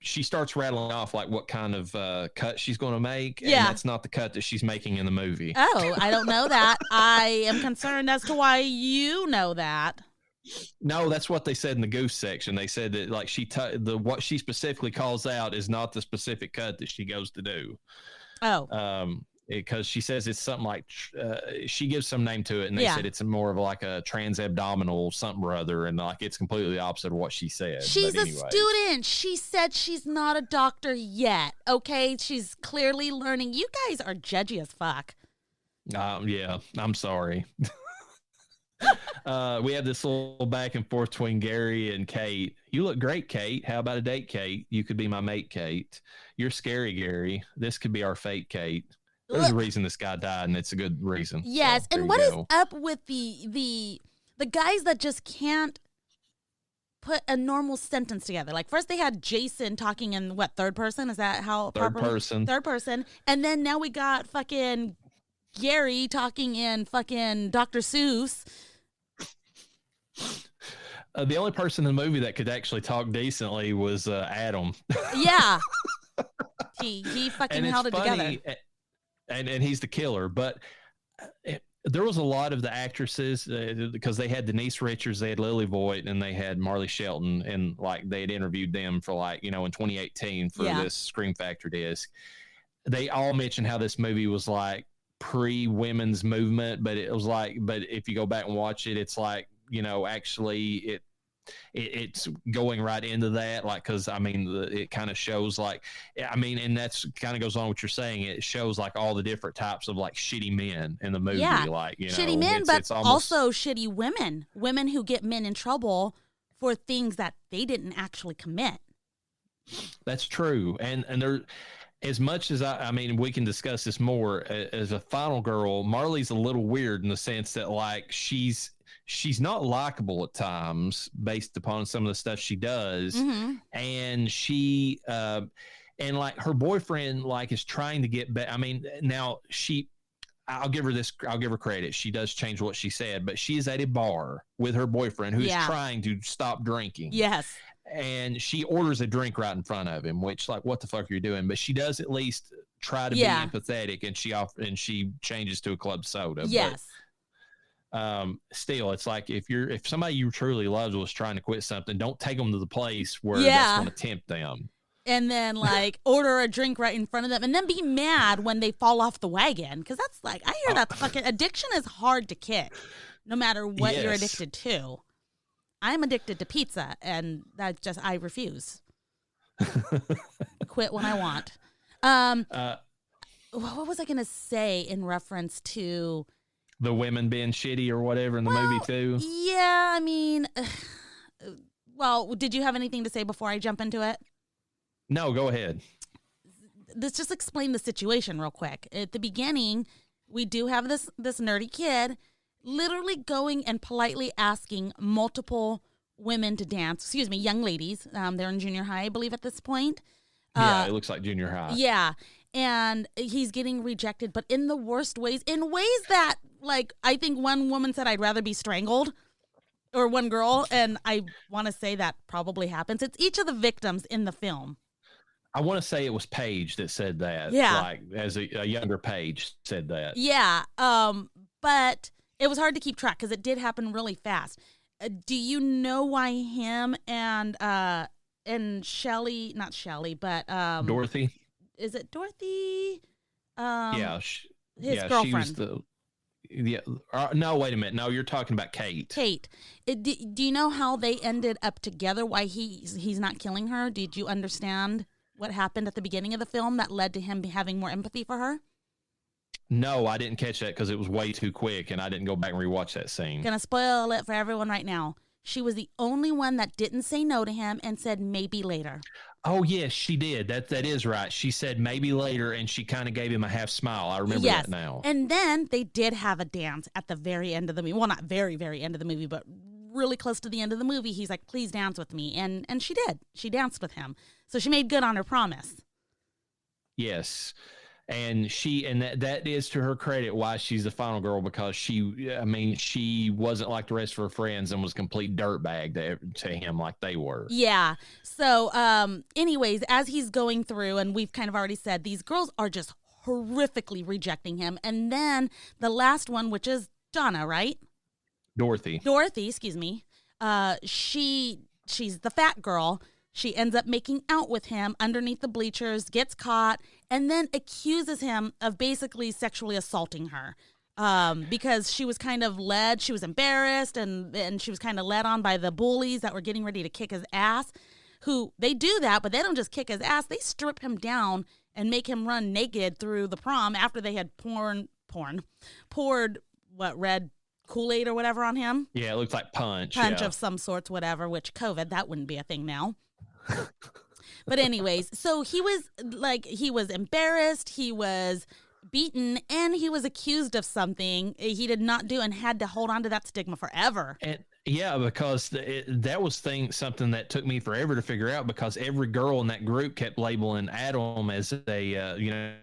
she starts rattling off like what kind of cut she's going to make, and that's not the cut that she's making in the movie. Oh, I don't know that. I am concerned as to why you know that. No, that's what they said in the goose section. They said that like what she specifically calls out is not the specific cut that she goes to do. Oh, because she says it's something like she gives some name to it, and they said it's more of like a transabdominal something or other, and like it's completely the opposite of what she said. She's a student. She said she's not a doctor yet. Okay, she's clearly learning. You guys are judgy as fuck. Yeah, I'm sorry. We have this little back and forth between Gary and Kate. You look great, Kate. How about a date, Kate? You could be my mate, Kate. You're scary, Gary. This could be our fate, Kate. There's a reason this guy died, and it's a good reason. Yes, so, and what is up with the guys that just can't put a normal sentence together? Like first they had Jason talking in third person? Is that how third person? Third person, and then now we got fucking Gary talking in fucking Dr. Seuss. The only person in the movie that could actually talk decently was Adam. Yeah, he fucking held it together. And he's the killer, but there was a lot of the actresses because they had Denise Richards, they had Lily Voigt, and they had Marley Shelton, and like they had interviewed them for like in 2018 for this Scream Factor disc. They all mentioned how this movie was like pre-women's movement, but it was like, but if you go back and watch it, it's like actually it's going right into that, like, because I mean it kind of shows like, I mean, and that's kind of goes on what you're saying, it shows like all the different types of like shitty men in the movie, like shitty men, but it's almost, also shitty women who get men in trouble for things that they didn't actually commit. That's true. And there, as much as I mean, we can discuss this more as a final girl, Marley's a little weird in the sense that like she's not likable at times based upon some of the stuff she does. And she and like her boyfriend like is trying to get back. I mean, now I'll give her credit. She does change what she said, but she is at a bar with her boyfriend who's trying to stop drinking. Yes. And she orders a drink right in front of him, which like, what the fuck are you doing? But she does at least try to be empathetic, and she changes to a club soda. Yes. But, still, it's like if somebody you truly love was trying to quit something, don't take them to the place where that's going to tempt them. And then like order a drink right in front of them, and then be mad when they fall off the wagon, because that's like, I hear that fucking addiction is hard to kick, no matter what you're addicted to. I'm addicted to pizza, and I refuse. Quit when I want. What was I going to say in reference to the women being shitty or whatever in the movie too? Yeah, I mean, well, did you have anything to say before I jump into it? No, go ahead. Let's just explain the situation real quick. At the beginning, we do have this nerdy kid literally going and politely asking multiple women to dance. young ladies. They're in junior high, I believe, at this point. It looks like junior high. Yeah. And he's getting rejected, but in the worst ways, in ways that, like, I think one woman said, I'd rather be strangled, or one girl, and I want to say that probably happens. It's each of the victims in the film. I want to say it was Paige that said that. Yeah. Like, as a younger Paige said that. Yeah. But it was hard to keep track because it did happen really fast. Do you know why him and Shelly, not Shelly, but Dorothy? Is it Dorothy? His girlfriend. She was no, wait a minute. No, you're talking about Kate. Kate. Do you know how they ended up together? Why he's not killing her? Did you understand what happened at the beginning of the film that led to him having more empathy for her? No, I didn't catch that because it was way too quick, and I didn't go back and rewatch that scene. Gonna spoil it for everyone right now. She was the only one that didn't say no to him and said maybe later. Oh, yes, she did. That is right. She said maybe later, and she kind of gave him a half smile. I remember that now. And then they did have a dance at the very end of the movie. Well, not very, very end of the movie, but really close to the end of the movie. He's like, please dance with me. And she did. She danced with him. So she made good on her promise. Yes. and that is to her credit why she's the final girl, because she wasn't like the rest of her friends and was a complete dirtbag to him like they were. Yeah. So, anyways, as he's going through, and we've kind of already said, these girls are just horrifically rejecting him. And then the last one, which is Donna, right? Dorothy, excuse me. She's the fat girl. She ends up making out with him underneath the bleachers, gets caught, and then accuses him of basically sexually assaulting her. Because she was kind of led, she was embarrassed, and she was kind of led on by the bullies that were getting ready to kick his ass. Who, they do that, but they don't just kick his ass, they strip him down and make him run naked through the prom after they had poured red Kool-Aid or whatever on him. Yeah, it looks like punch of some sorts, whatever, which COVID, that wouldn't be a thing now. But anyways, so he was embarrassed, he was beaten, and he was accused of something he did not do and had to hold on to that stigma forever. And yeah, because that was something that took me forever to figure out, because every girl in that group kept labeling Adam as the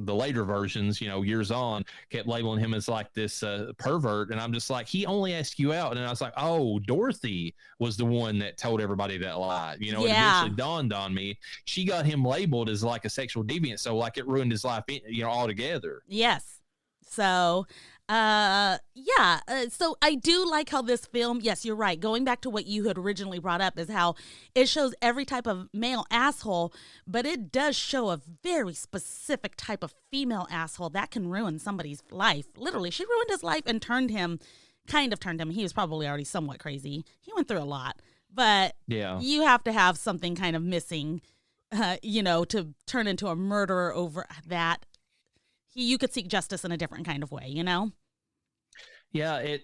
later versions, years on, kept labeling him as like this pervert. And I'm just like, he only asked you out. And I was like, oh, Dorothy was the one that told everybody that lie. It eventually dawned on me. She got him labeled as like a sexual deviant. So like it ruined his life, altogether. Yes. So, so I do like how this film, yes, you're right. Going back to what you had originally brought up is how it shows every type of male asshole, but it does show a very specific type of female asshole that can ruin somebody's life. Literally, she ruined his life and turned him. He was probably already somewhat crazy. He went through a lot, but yeah, you have to have something kind of missing, to turn into a murderer over that. You could seek justice in a different kind of way, Yeah,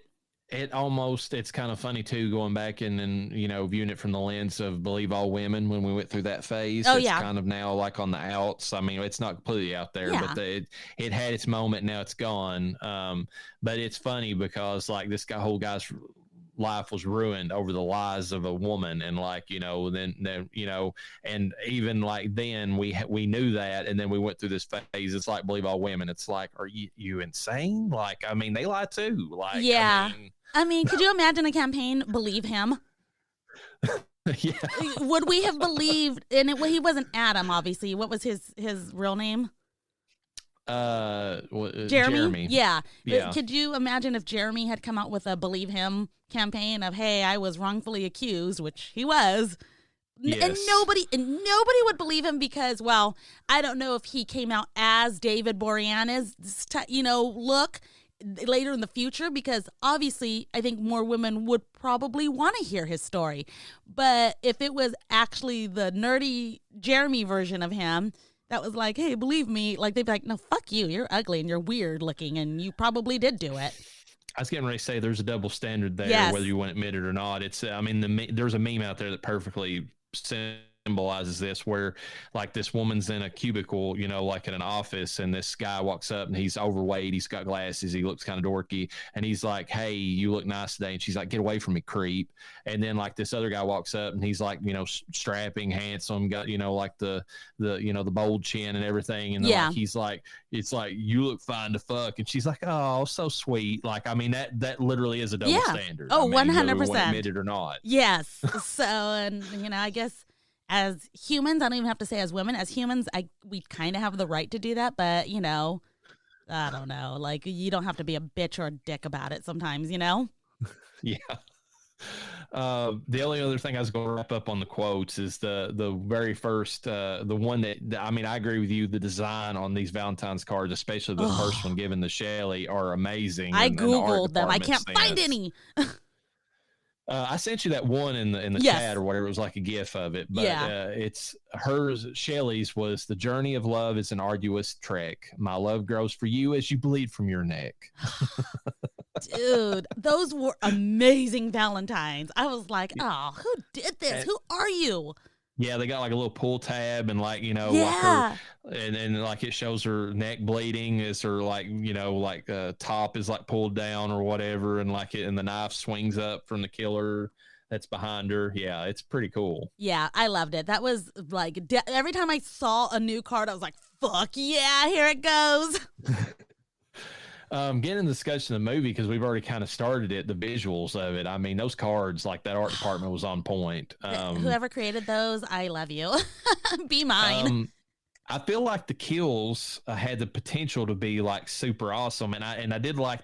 it's kind of funny too, going back and then, viewing it from the lens of Believe All Women when we went through that phase. Oh, it's yeah. kind of now like on the outs. I mean, it's not completely out there, but it had its moment. Now it's gone. But it's funny because like this whole guy's life was ruined over the lies of a woman, and like then and even like then we knew that, and then we went through this phase. It's like Believe All Women. It's like, are you insane? Like, I mean, they lie too. Like, yeah, I mean, could you imagine a campaign Believe Him? Yeah. Would we have believed? And he wasn't Adam, obviously. What was his real name? Jeremy. Yeah. Could you imagine if Jeremy had come out with a Believe Him campaign of, hey, I was wrongfully accused, which he was. Yes. And nobody would believe him because, well, I don't know if he came out as David Boreanaz's look later in the future, because obviously I think more women would probably want to hear his story. But if it was actually the nerdy Jeremy version of him that was like, hey, believe me, like they'd be like, no, fuck you, you're ugly and you're weird looking and you probably did do it. I was getting ready to say there's a double standard there, yes. whether you want to admit it or not. It's, I mean, there's a meme out there that perfectly symbolizes this, where like this woman's in a cubicle, like in an office, and this guy walks up and he's overweight, he's got glasses, he looks kind of dorky, and he's like, hey, you look nice today, and she's like, get away from me, creep. And then like this other guy walks up and he's like, strapping, handsome, got like the bold chin and everything, and like he's like, it's like, you look fine to fuck, and she's like, oh, so sweet. Like, I mean, that literally is a double standard. Oh, 100%. Admit it or not. Yes. So, and I guess as humans, I don't even have to say as women, as humans, we kind of have the right to do that, but I don't know, like you don't have to be a bitch or a dick about it sometimes, Yeah. The only other thing I was going to wrap up on the quotes is the very first, the one that, I mean, I agree with you. The design on these Valentine's cards, especially the first one given to Shelley, are amazing. I Googled them. I can't find any. I sent you that one in the chat or whatever. It was like a GIF of it, but it's hers. Shelley's was, the journey of love is an arduous trek. My love grows for you as you bleed from your neck. Dude, those were amazing Valentines. I was like, oh, who did this? Who are you? Yeah, they got like a little pull tab, and like, like her, and like it shows her neck bleeding as her like, top is like pulled down or whatever, and like and the knife swings up from the killer. that's behind her. Yeah, it's pretty cool. Yeah, I loved it. That was like every time I saw a new card, I was like, "Fuck yeah, here it goes." Getting in the discussion of the movie, because we've already kind of started it, the visuals of it. I mean, those cards, like that art department was on point. Whoever created those, I love you. Be mine. I feel like the kills had the potential to be like super awesome, and I did like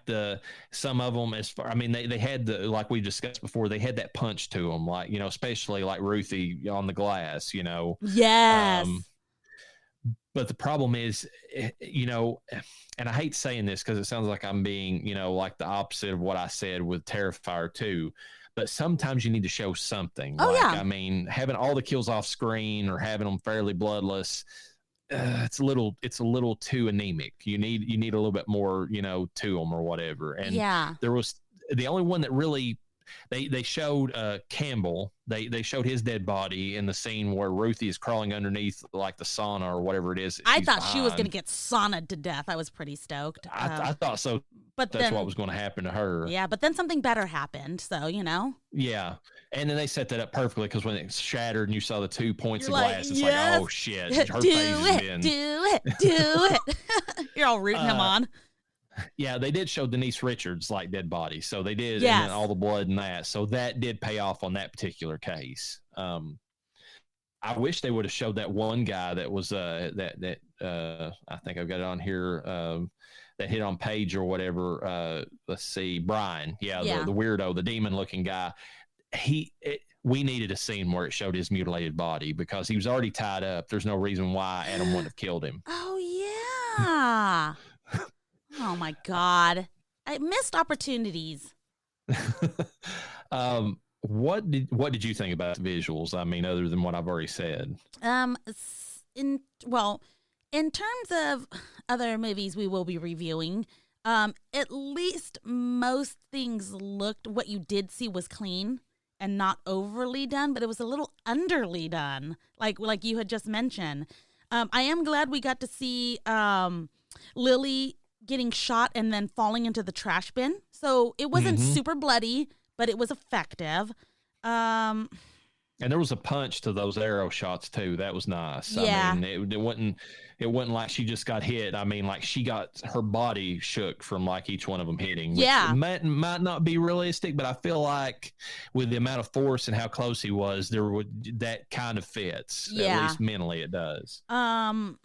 some of them. As far, I mean, they had the, like we discussed before, they had that punch to them, like, especially like Ruthie on the glass, Yes. But the problem is, and I hate saying this because it sounds like I'm being, like the opposite of what I said with Terrifier 2. But sometimes you need to show something. Oh, yeah. I mean, having all the kills off screen or having them fairly bloodless, it's a little too anemic. You need a little bit more, to them or whatever. And there was the only one that really they showed Campbell. They showed his dead body in the scene where Ruthie is crawling underneath like the sauna or whatever it is. I thought she was going to get saunaed to death. I was pretty stoked. I thought so. But that's what was going to happen to her. Yeah, but then something better happened. So, Yeah. And then they set that up perfectly because when it shattered and you saw the 2 points of like, glass, it's yes, like, oh, shit. Her face has been. Do it. You're all rooting him on. Yeah, they did show Denise Richards' like dead body. So they did, yes. And then all the blood and that. So that did pay off on that particular case. I wish they would have showed that one guy that was I think I've got it on here, that hit on Paige or whatever. Let's see, Brian. Yeah. The weirdo, the demon looking guy. We needed a scene where it showed his mutilated body because he was already tied up. There's no reason why Adam wouldn't have killed him. Oh yeah. Oh my God. I missed opportunities. What did you think about the visuals? I mean, other than what I've already said. In terms of other movies we will be reviewing, at least most things looked, what you did see was clean and not overly done, but it was a little underly done, like you had just mentioned. I am glad we got to see Lily getting shot and then falling into the trash bin. So it wasn't super bloody, but it was effective. And there was a punch to those arrow shots too. That was nice. Yeah. I mean, it wasn't like she just got hit. I mean, like she got her body shook from like each one of them hitting. Which might not be realistic, but I feel like with the amount of force and how close he was, that kind of fits. Yeah. At least mentally it does. Trying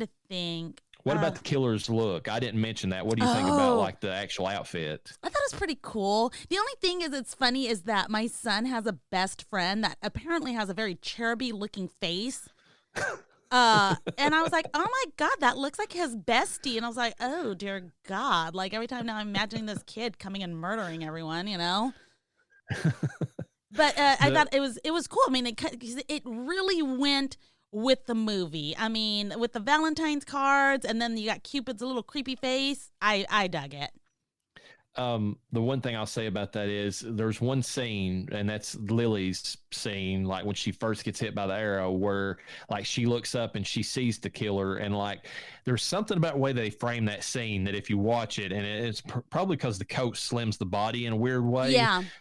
to think. What about the killer's look? I didn't mention that. What do you think about like the actual outfit? I thought it was pretty cool. The only thing it's funny is that my son has a best friend that apparently has a very cheruby looking face. And I was like, oh my God, that looks like his bestie. And I was like, oh dear God. Like every time now I'm imagining this kid coming and murdering everyone, But I thought it was cool. I mean, it really went with the movie. I mean, with the Valentine's cards, and then you got Cupid's little creepy face. I dug it. The one thing I'll say about that is there's one scene, and that's Lily's scene, like when she first gets hit by the arrow, where like she looks up and she sees the killer, and like there's something about the way they frame that scene that if you watch it, and it's probably because the coat slims the body in a weird way,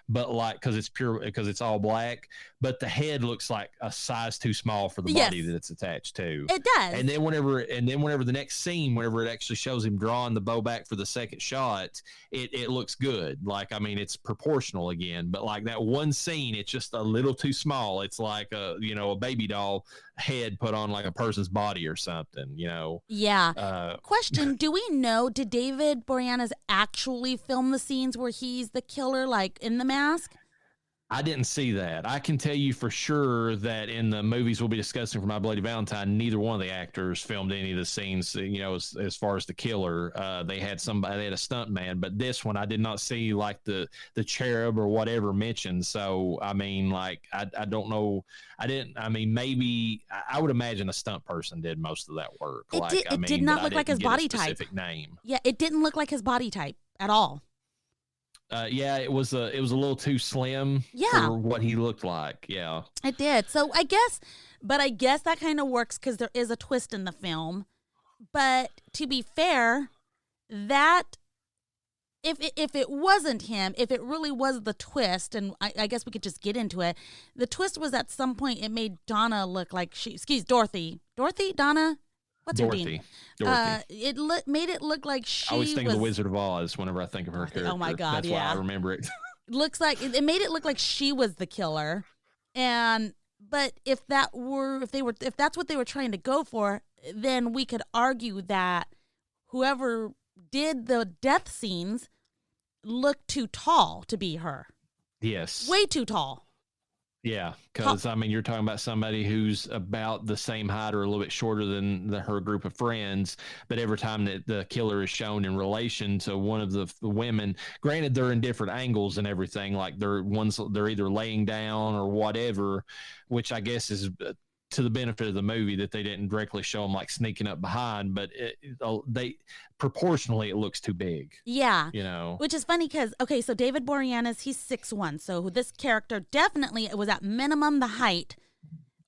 but like because it's all black, but the head looks like a size too small for the body that it's attached to. It does. And then whenever the next scene, whenever it actually shows him drawing the bow back for the second shot, it looks good. Like, I mean, it's proportional again, but like that one scene, it's just a little too small. It's like a baby doll head put on like a person's body or something, Yeah. Question, do we know, did David Boreanaz actually film the scenes where he's the killer, like in the mask? I didn't see that. I can tell you for sure that in the movies we'll be discussing for My Bloody Valentine, neither one of the actors filmed any of the scenes, as far as the killer. They had a stunt man, but this one I did not see like the cherub or whatever mentioned. So, I mean, like, I don't know. Maybe I would imagine a stunt person did most of that work. It did not look like his body type. Specific name. Yeah, it didn't look like his body type at all. It was a little too slim for what he looked like. Yeah, it did. So I guess that kind of works because there is a twist in the film. But to be fair, that if it wasn't him, if it really was the twist, and I guess we could just get into it. The twist was at some point it made Donna look like Dorothy, Donna. What's her name? Dorothy. It made it look like she I always think of the Wizard of Oz whenever I think of her character. Oh my God, that's why I remember it. Looks like it made it look like she was the killer, but if that's what they were trying to go for, then we could argue that whoever did the death scenes looked too tall to be her. Yes. Way too tall. Yeah, because, I mean, you're talking about somebody who's about the same height or a little bit shorter than her group of friends, but every time that the killer is shown in relation to one of the women, granted, they're in different angles and everything, like they're either laying down or whatever, which I guess is to the benefit of the movie that they didn't directly show them like sneaking up behind, but they proportionally it looks too big. Yeah, which is funny because so David Boreanaz, he's 6'1", so this character definitely was at minimum the height,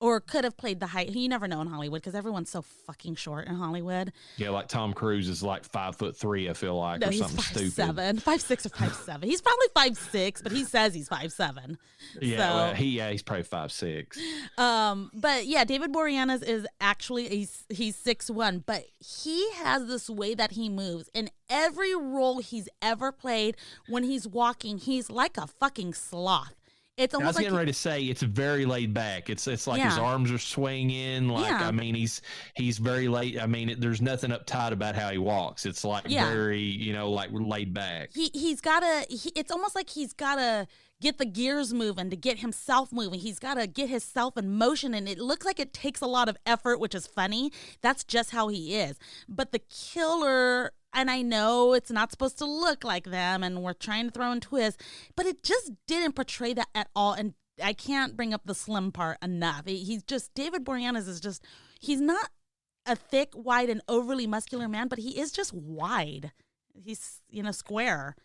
or could have played the height. You never know in Hollywood because everyone's so fucking short in Hollywood. Yeah, like Tom Cruise is like 5'3", I feel like, no, or he's something 5'7", stupid. 5'6" or 5'7". He's probably 5'6", but he says he's 5'7". Yeah, so, well, he's probably 5'6". But yeah, David Boreanaz is actually he's 6'1", but he has this way that he moves in every role he's ever played. When he's walking, he's like a fucking sloth. It's almost I was getting ready to say it's very laid back. It's like his arms are swinging. Like I mean, he's very laid. I mean, there's nothing uptight about how he walks. It's like very like laid back. He's gotta. It's almost like he's gotta get the gears moving to get himself moving. He's gotta get himself in motion, and it looks like it takes a lot of effort, which is funny. That's just how he is. But the killer. And I know it's not supposed to look like them, and we're trying to throw in twists, but it just didn't portray that at all. And I can't bring up the slim part enough. He's just, David Boreanaz is just, he's not a thick, wide, and overly muscular man, but he is just wide. He's, square.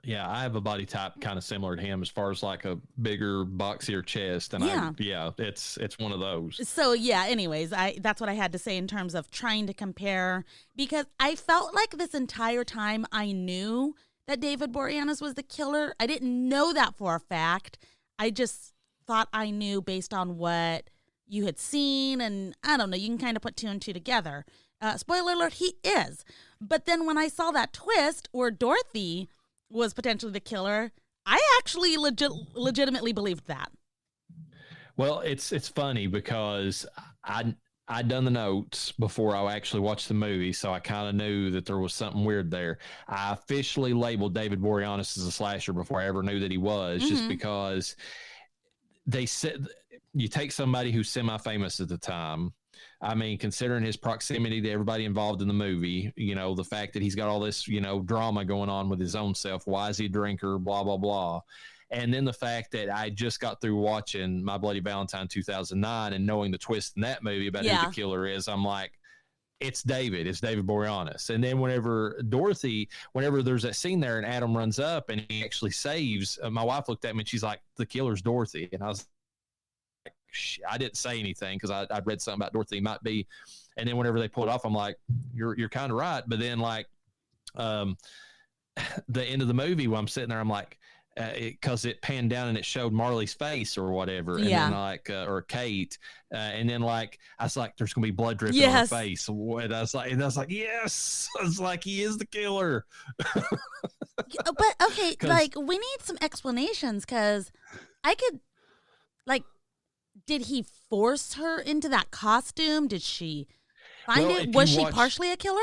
Yeah, I have a body type kind of similar to him as far as like a bigger, boxier chest, and it's one of those. So anyways, that's what I had to say in terms of trying to compare, because I felt like this entire time I knew that David Boreanaz was the killer. I didn't know that for a fact. I just thought I knew based on what you had seen, and I don't know, you can kind of put two and two together. Spoiler alert, he is. But then when I saw that twist where Dorothy was potentially the killer, I actually legitimately believed that. Well, it's funny because I'd done the notes before I actually watched the movie, so I kind of knew that there was something weird there. I officially labeled David Boreanaz as a slasher before I ever knew that he was, just because they said you take somebody who's semi-famous at the time. I mean, considering his proximity to everybody involved in the movie, the fact that he's got all this, drama going on with his own self. Why is he a drinker? Blah, blah, blah. And then the fact that I just got through watching My Bloody Valentine 2009 and knowing the twist in that movie about who the killer is, I'm like, it's David Boreanaz. And then whenever there's that scene there and Adam runs up and he actually saves, my wife looked at me and she's like, the killer's Dorothy. And I was I didn't say anything because I'd read something about Dorothy might be, and then whenever they pulled it off, I'm like, you're kind of right. But then like, the end of the movie when I'm sitting there, I'm like, because it panned down and it showed Marley's face or whatever, and then like or Kate, and then like I was like, there's gonna be blood dripping on her face, and I was like, yes, I was like, he is the killer. But okay, like we need some explanations because I could like. Did he force her into that costume? Did she find it? Was she partially a killer?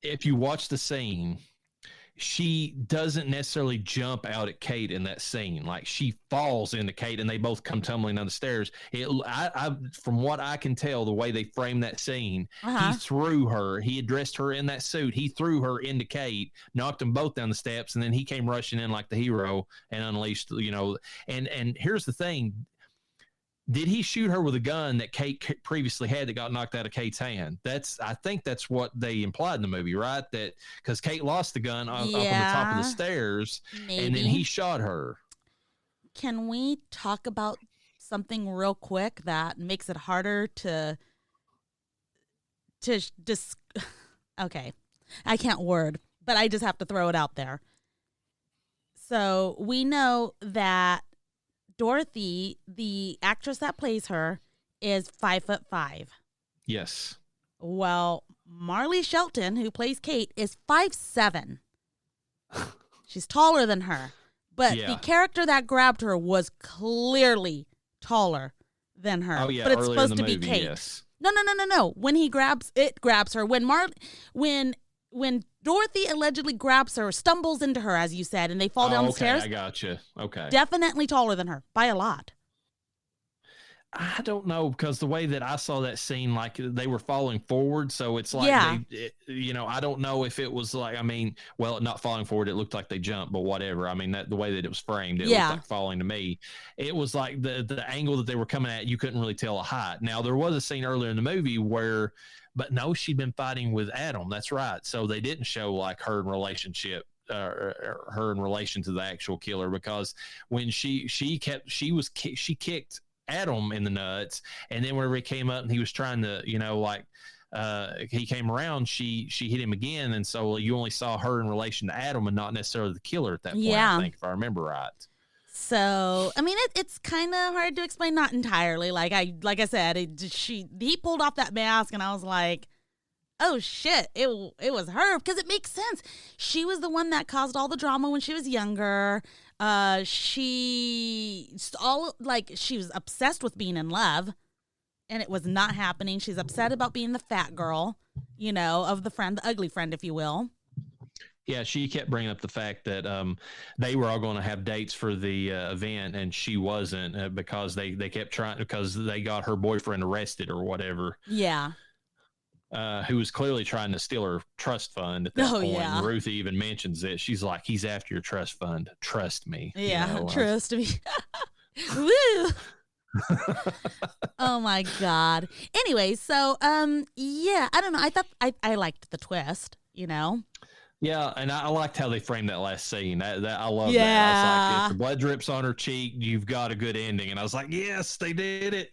If you watch the scene, she doesn't necessarily jump out at Kate in that scene. Like she falls into Kate and they both come tumbling down the stairs. From what I can tell, the way they framed that scene, he threw her. He dressed her in that suit. He threw her into Kate, knocked them both down the steps, and then he came rushing in like the hero and unleashed, and here's the thing. Did he shoot her with a gun that Kate previously had that got knocked out of Kate's hand? I think that's what they implied in the movie, right? That because Kate lost the gun up on the top of the stairs, and then he shot her. Can we talk about something real quick that makes it harder to okay, I can't word, but I just have to throw it out there. So we know that Dorothy, the actress that plays her, is 5'5". Yes. Well, Marley Shelton, who plays Kate, is 5'7". She's taller than her. But the character that grabbed her was clearly taller than her. Oh, yeah. But it's supposed to movie, be Kate. Yes. No. When he grabs her. When Dorothy allegedly grabs her, stumbles into her, as you said, and they fall down the stairs. I gotcha. Okay. Definitely taller than her by a lot. I don't know, because the way that I saw that scene, like they were falling forward. So it's like, I don't know if it was like, not falling forward. It looked like they jumped, but whatever. I mean, the way that it was framed, it looked like falling to me. It was like the angle that they were coming at, you couldn't really tell a height. Now, there was a scene earlier in the movie where, but no, she'd been fighting with Adam. That's right. So they didn't show like her in relationship. Her in relation to the actual killer, because when she kicked Adam in the nuts, and then whenever he came up and he was trying to, he came around, she hit him again, and so you only saw her in relation to Adam and not necessarily the killer at that point. I think, if I remember right. So it's kind of hard to explain, not entirely. Like I said, he pulled off that mask, and I was like, oh shit, it was her, because it makes sense. She was the one that caused all the drama when she was younger. She was obsessed with being in love, and it was not happening. She's upset about being the fat girl, of the friend, the ugly friend, if you will. Yeah, she kept bringing up the fact that they were all going to have dates for the event, and she wasn't, because they kept trying, because they got her boyfriend arrested or whatever. Yeah. Who was clearly trying to steal her trust fund at that point. Yeah. And Ruthie even mentions it. She's like, he's after your trust fund. Trust me. Yeah, trust me. Woo! Oh my God. Anyway, so I don't know. I thought I liked the twist, Yeah, and I liked how they framed that last scene. I love that. I was like, if the blood drips on her cheek, you've got a good ending. And I was like, yes, they did it.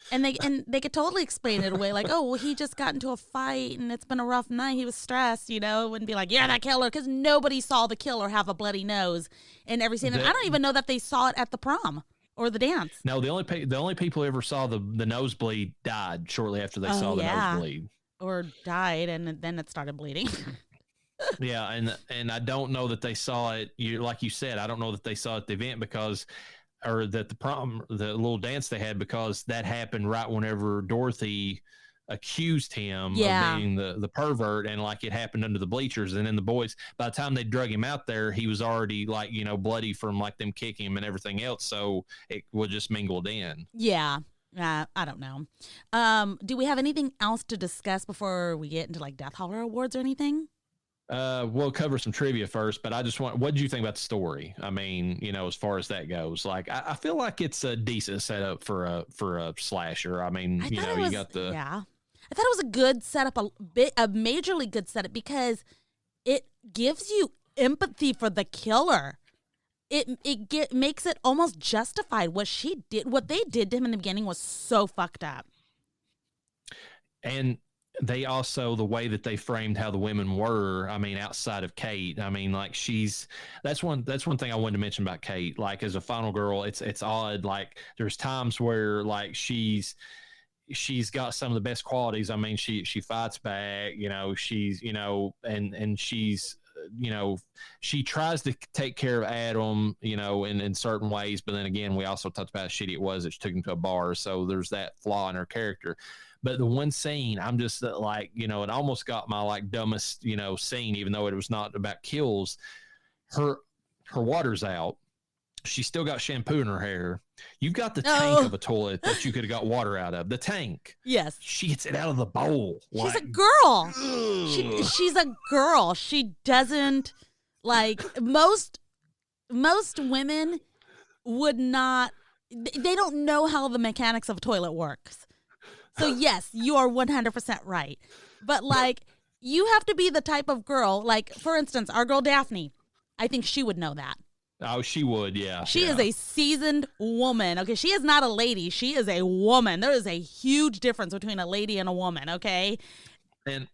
And they could totally explain it away, like, oh, well, he just got into a fight and it's been a rough night. He was stressed, It wouldn't be like, yeah, that killer, because nobody saw the killer have a bloody nose in every scene. And I don't even know that they saw it at the prom or the dance. No, the only people who ever saw the nosebleed died shortly after they saw the nosebleed, or died, and then it started bleeding. Yeah, and I don't know that they saw it. Like you said, I don't know that they saw it at the event, or that the prom, the little dance they had, because that happened right whenever Dorothy accused him of being the pervert, and like it happened under the bleachers. And then the boys, by the time they drug him out there, he was already like, bloody from like them kicking him and everything else. So it was just mingled in. Yeah. I don't know. Do we have anything else to discuss before we get into like Death Holler Awards or anything? We'll cover some trivia first, but I just what did you think about the story? I mean, as far as that goes, like I feel like it's a decent setup for a slasher. I mean, you got the I thought it was a good setup, a majorly good setup, because it gives you empathy for the killer. It makes it almost justified what she did. What they did to him in the beginning was so fucked up. And they also, the way that they framed how the women were, I mean, outside of Kate, I mean, like that's one thing I wanted to mention about Kate. Like, as a final girl, it's odd. Like, there's times where like she's got some of the best qualities. I mean, she fights back, she's, and she's, she tries to take care of Adam, in certain ways. But then again, we also talked about how shitty it was that she took him to a bar. So there's that flaw in her character. But the one scene, I'm just like, it almost got my like dumbest, scene, even though it was not about kills. Her water's out. She's still got shampoo in her hair. You've got the tank of a toilet that you could have got water out of. The tank. Yes. She gets it out of the bowl. She's a girl. She's a girl. She doesn't, like, most women would not, they don't know how the mechanics of a toilet works. So yes, you are 100% right. But like, you have to be the type of girl, like, for instance, our girl Daphne, I think she would know that. Oh, she would, yeah. She is a seasoned woman. Okay, she is not a lady. She is a woman. There is a huge difference between a lady and a woman, okay? And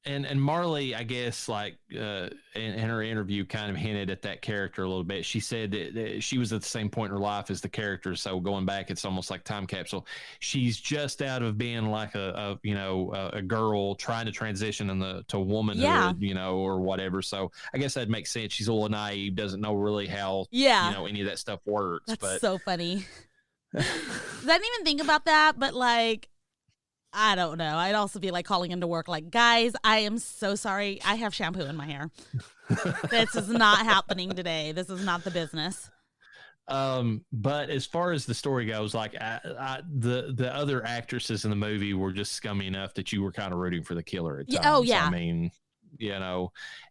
and Marley, I guess, like in her interview, kind of hinted at that character a little bit. She said that she was at the same point in her life as the character, so going back, it's almost like time capsule. She's just out of being like a girl trying to transition to womanhood, or whatever. So I guess that makes sense. She's a little naive, doesn't know really how any of that stuff works. That's so funny. I didn't even think about that, but like, I don't know. I'd also be like calling into work like, guys, I am so sorry. I have shampoo in my hair. This is not happening today. This is not the business. But as far as the story goes, like the other actresses in the movie were just scummy enough that you were kind of rooting for the killer at times. Oh, yeah. I mean,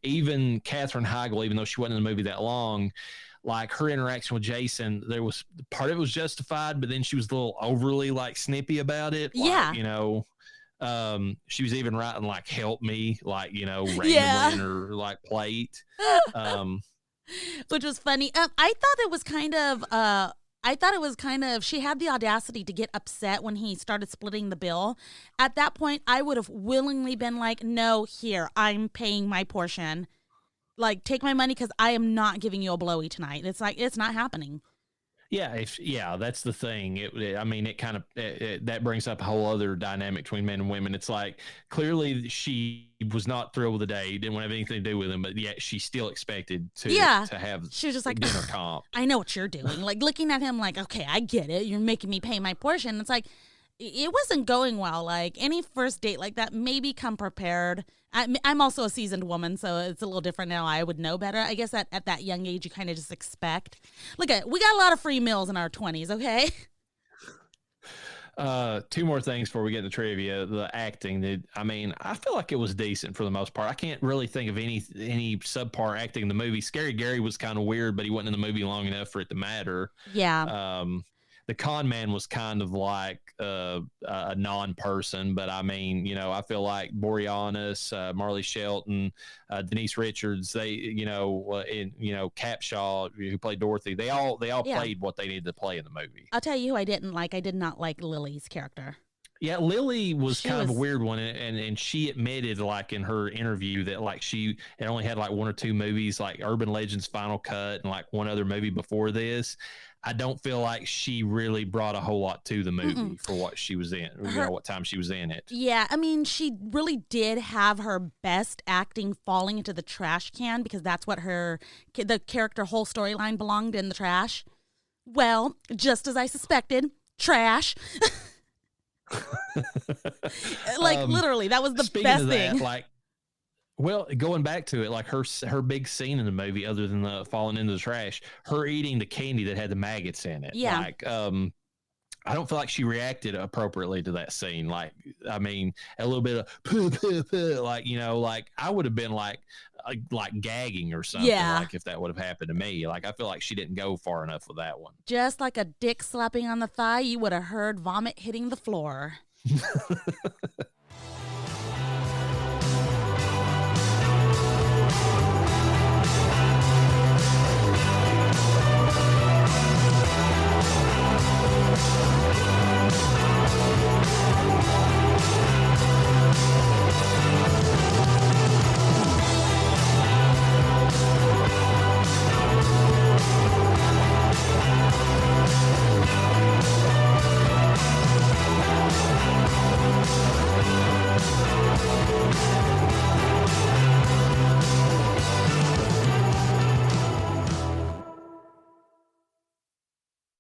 even Katherine Heigl, even though she wasn't in the movie that long, like her interaction with Jason, there was part of it was justified, but then she was a little overly like snippy about it. Like, she was even writing like "help me," like randomly in her like plate, which was funny. I thought it was kind of she had the audacity to get upset when he started splitting the bill. At that point, I would have willingly been like, "No, here, I'm paying my portion. Like, take my money because I am not giving you a blowy tonight." It's like, it's not happening. Yeah, that's the thing. It kind of that brings up a whole other dynamic between men and women. It's like, clearly she was not thrilled with the day, didn't want to have anything to do with him, but yet she still expected to have. She was just like, dinner comp. I know what you're doing. Like, looking at him like, okay, I get it. You're making me pay my portion. It's like, it wasn't going well. Like, any first date like that, maybe come prepared. I'm also a seasoned woman, so it's a little different now. I would know better. I guess at that young age, you kind of just expect. Look, we got a lot of free meals in our 20s, okay? Two more things before we get into trivia. The acting, I feel like it was decent for the most part. I can't really think of any subpar acting in the movie. Scary Gary was kind of weird, but he wasn't in the movie long enough for it to matter. Yeah. The con man was kind of like a non-person, but I feel like Boreanaz, Marley Shelton, Denise Richards, they, Capshaw, who played Dorothy, they all played what they needed to play in the movie. I'll tell you who I didn't like. I did not like Lily's character. Yeah, Lily was kind of a weird one, and she admitted, like, in her interview that, like, she had only had like one or two movies, like Urban Legends Final Cut and like one other movie before this. I don't feel like she really brought a whole lot to the movie for what she was in, what time she was in it. Yeah, she really did have her best acting falling into the trash can, because that's what the character whole storyline belonged in, the trash. Well, just as I suspected, trash. Like, literally, that was the best thing. Well, going back to it, like her big scene in the movie, other than the falling into the trash, her eating the candy that had the maggots in it. Yeah. Like, I don't feel like she reacted appropriately to that scene. Like, a little bit of puh, puh, puh, like, like I would have been like gagging or something. Yeah. Like, if that would have happened to me. Like, I feel like she didn't go far enough with that one. Just like a dick slapping on the thigh, you would have heard vomit hitting the floor.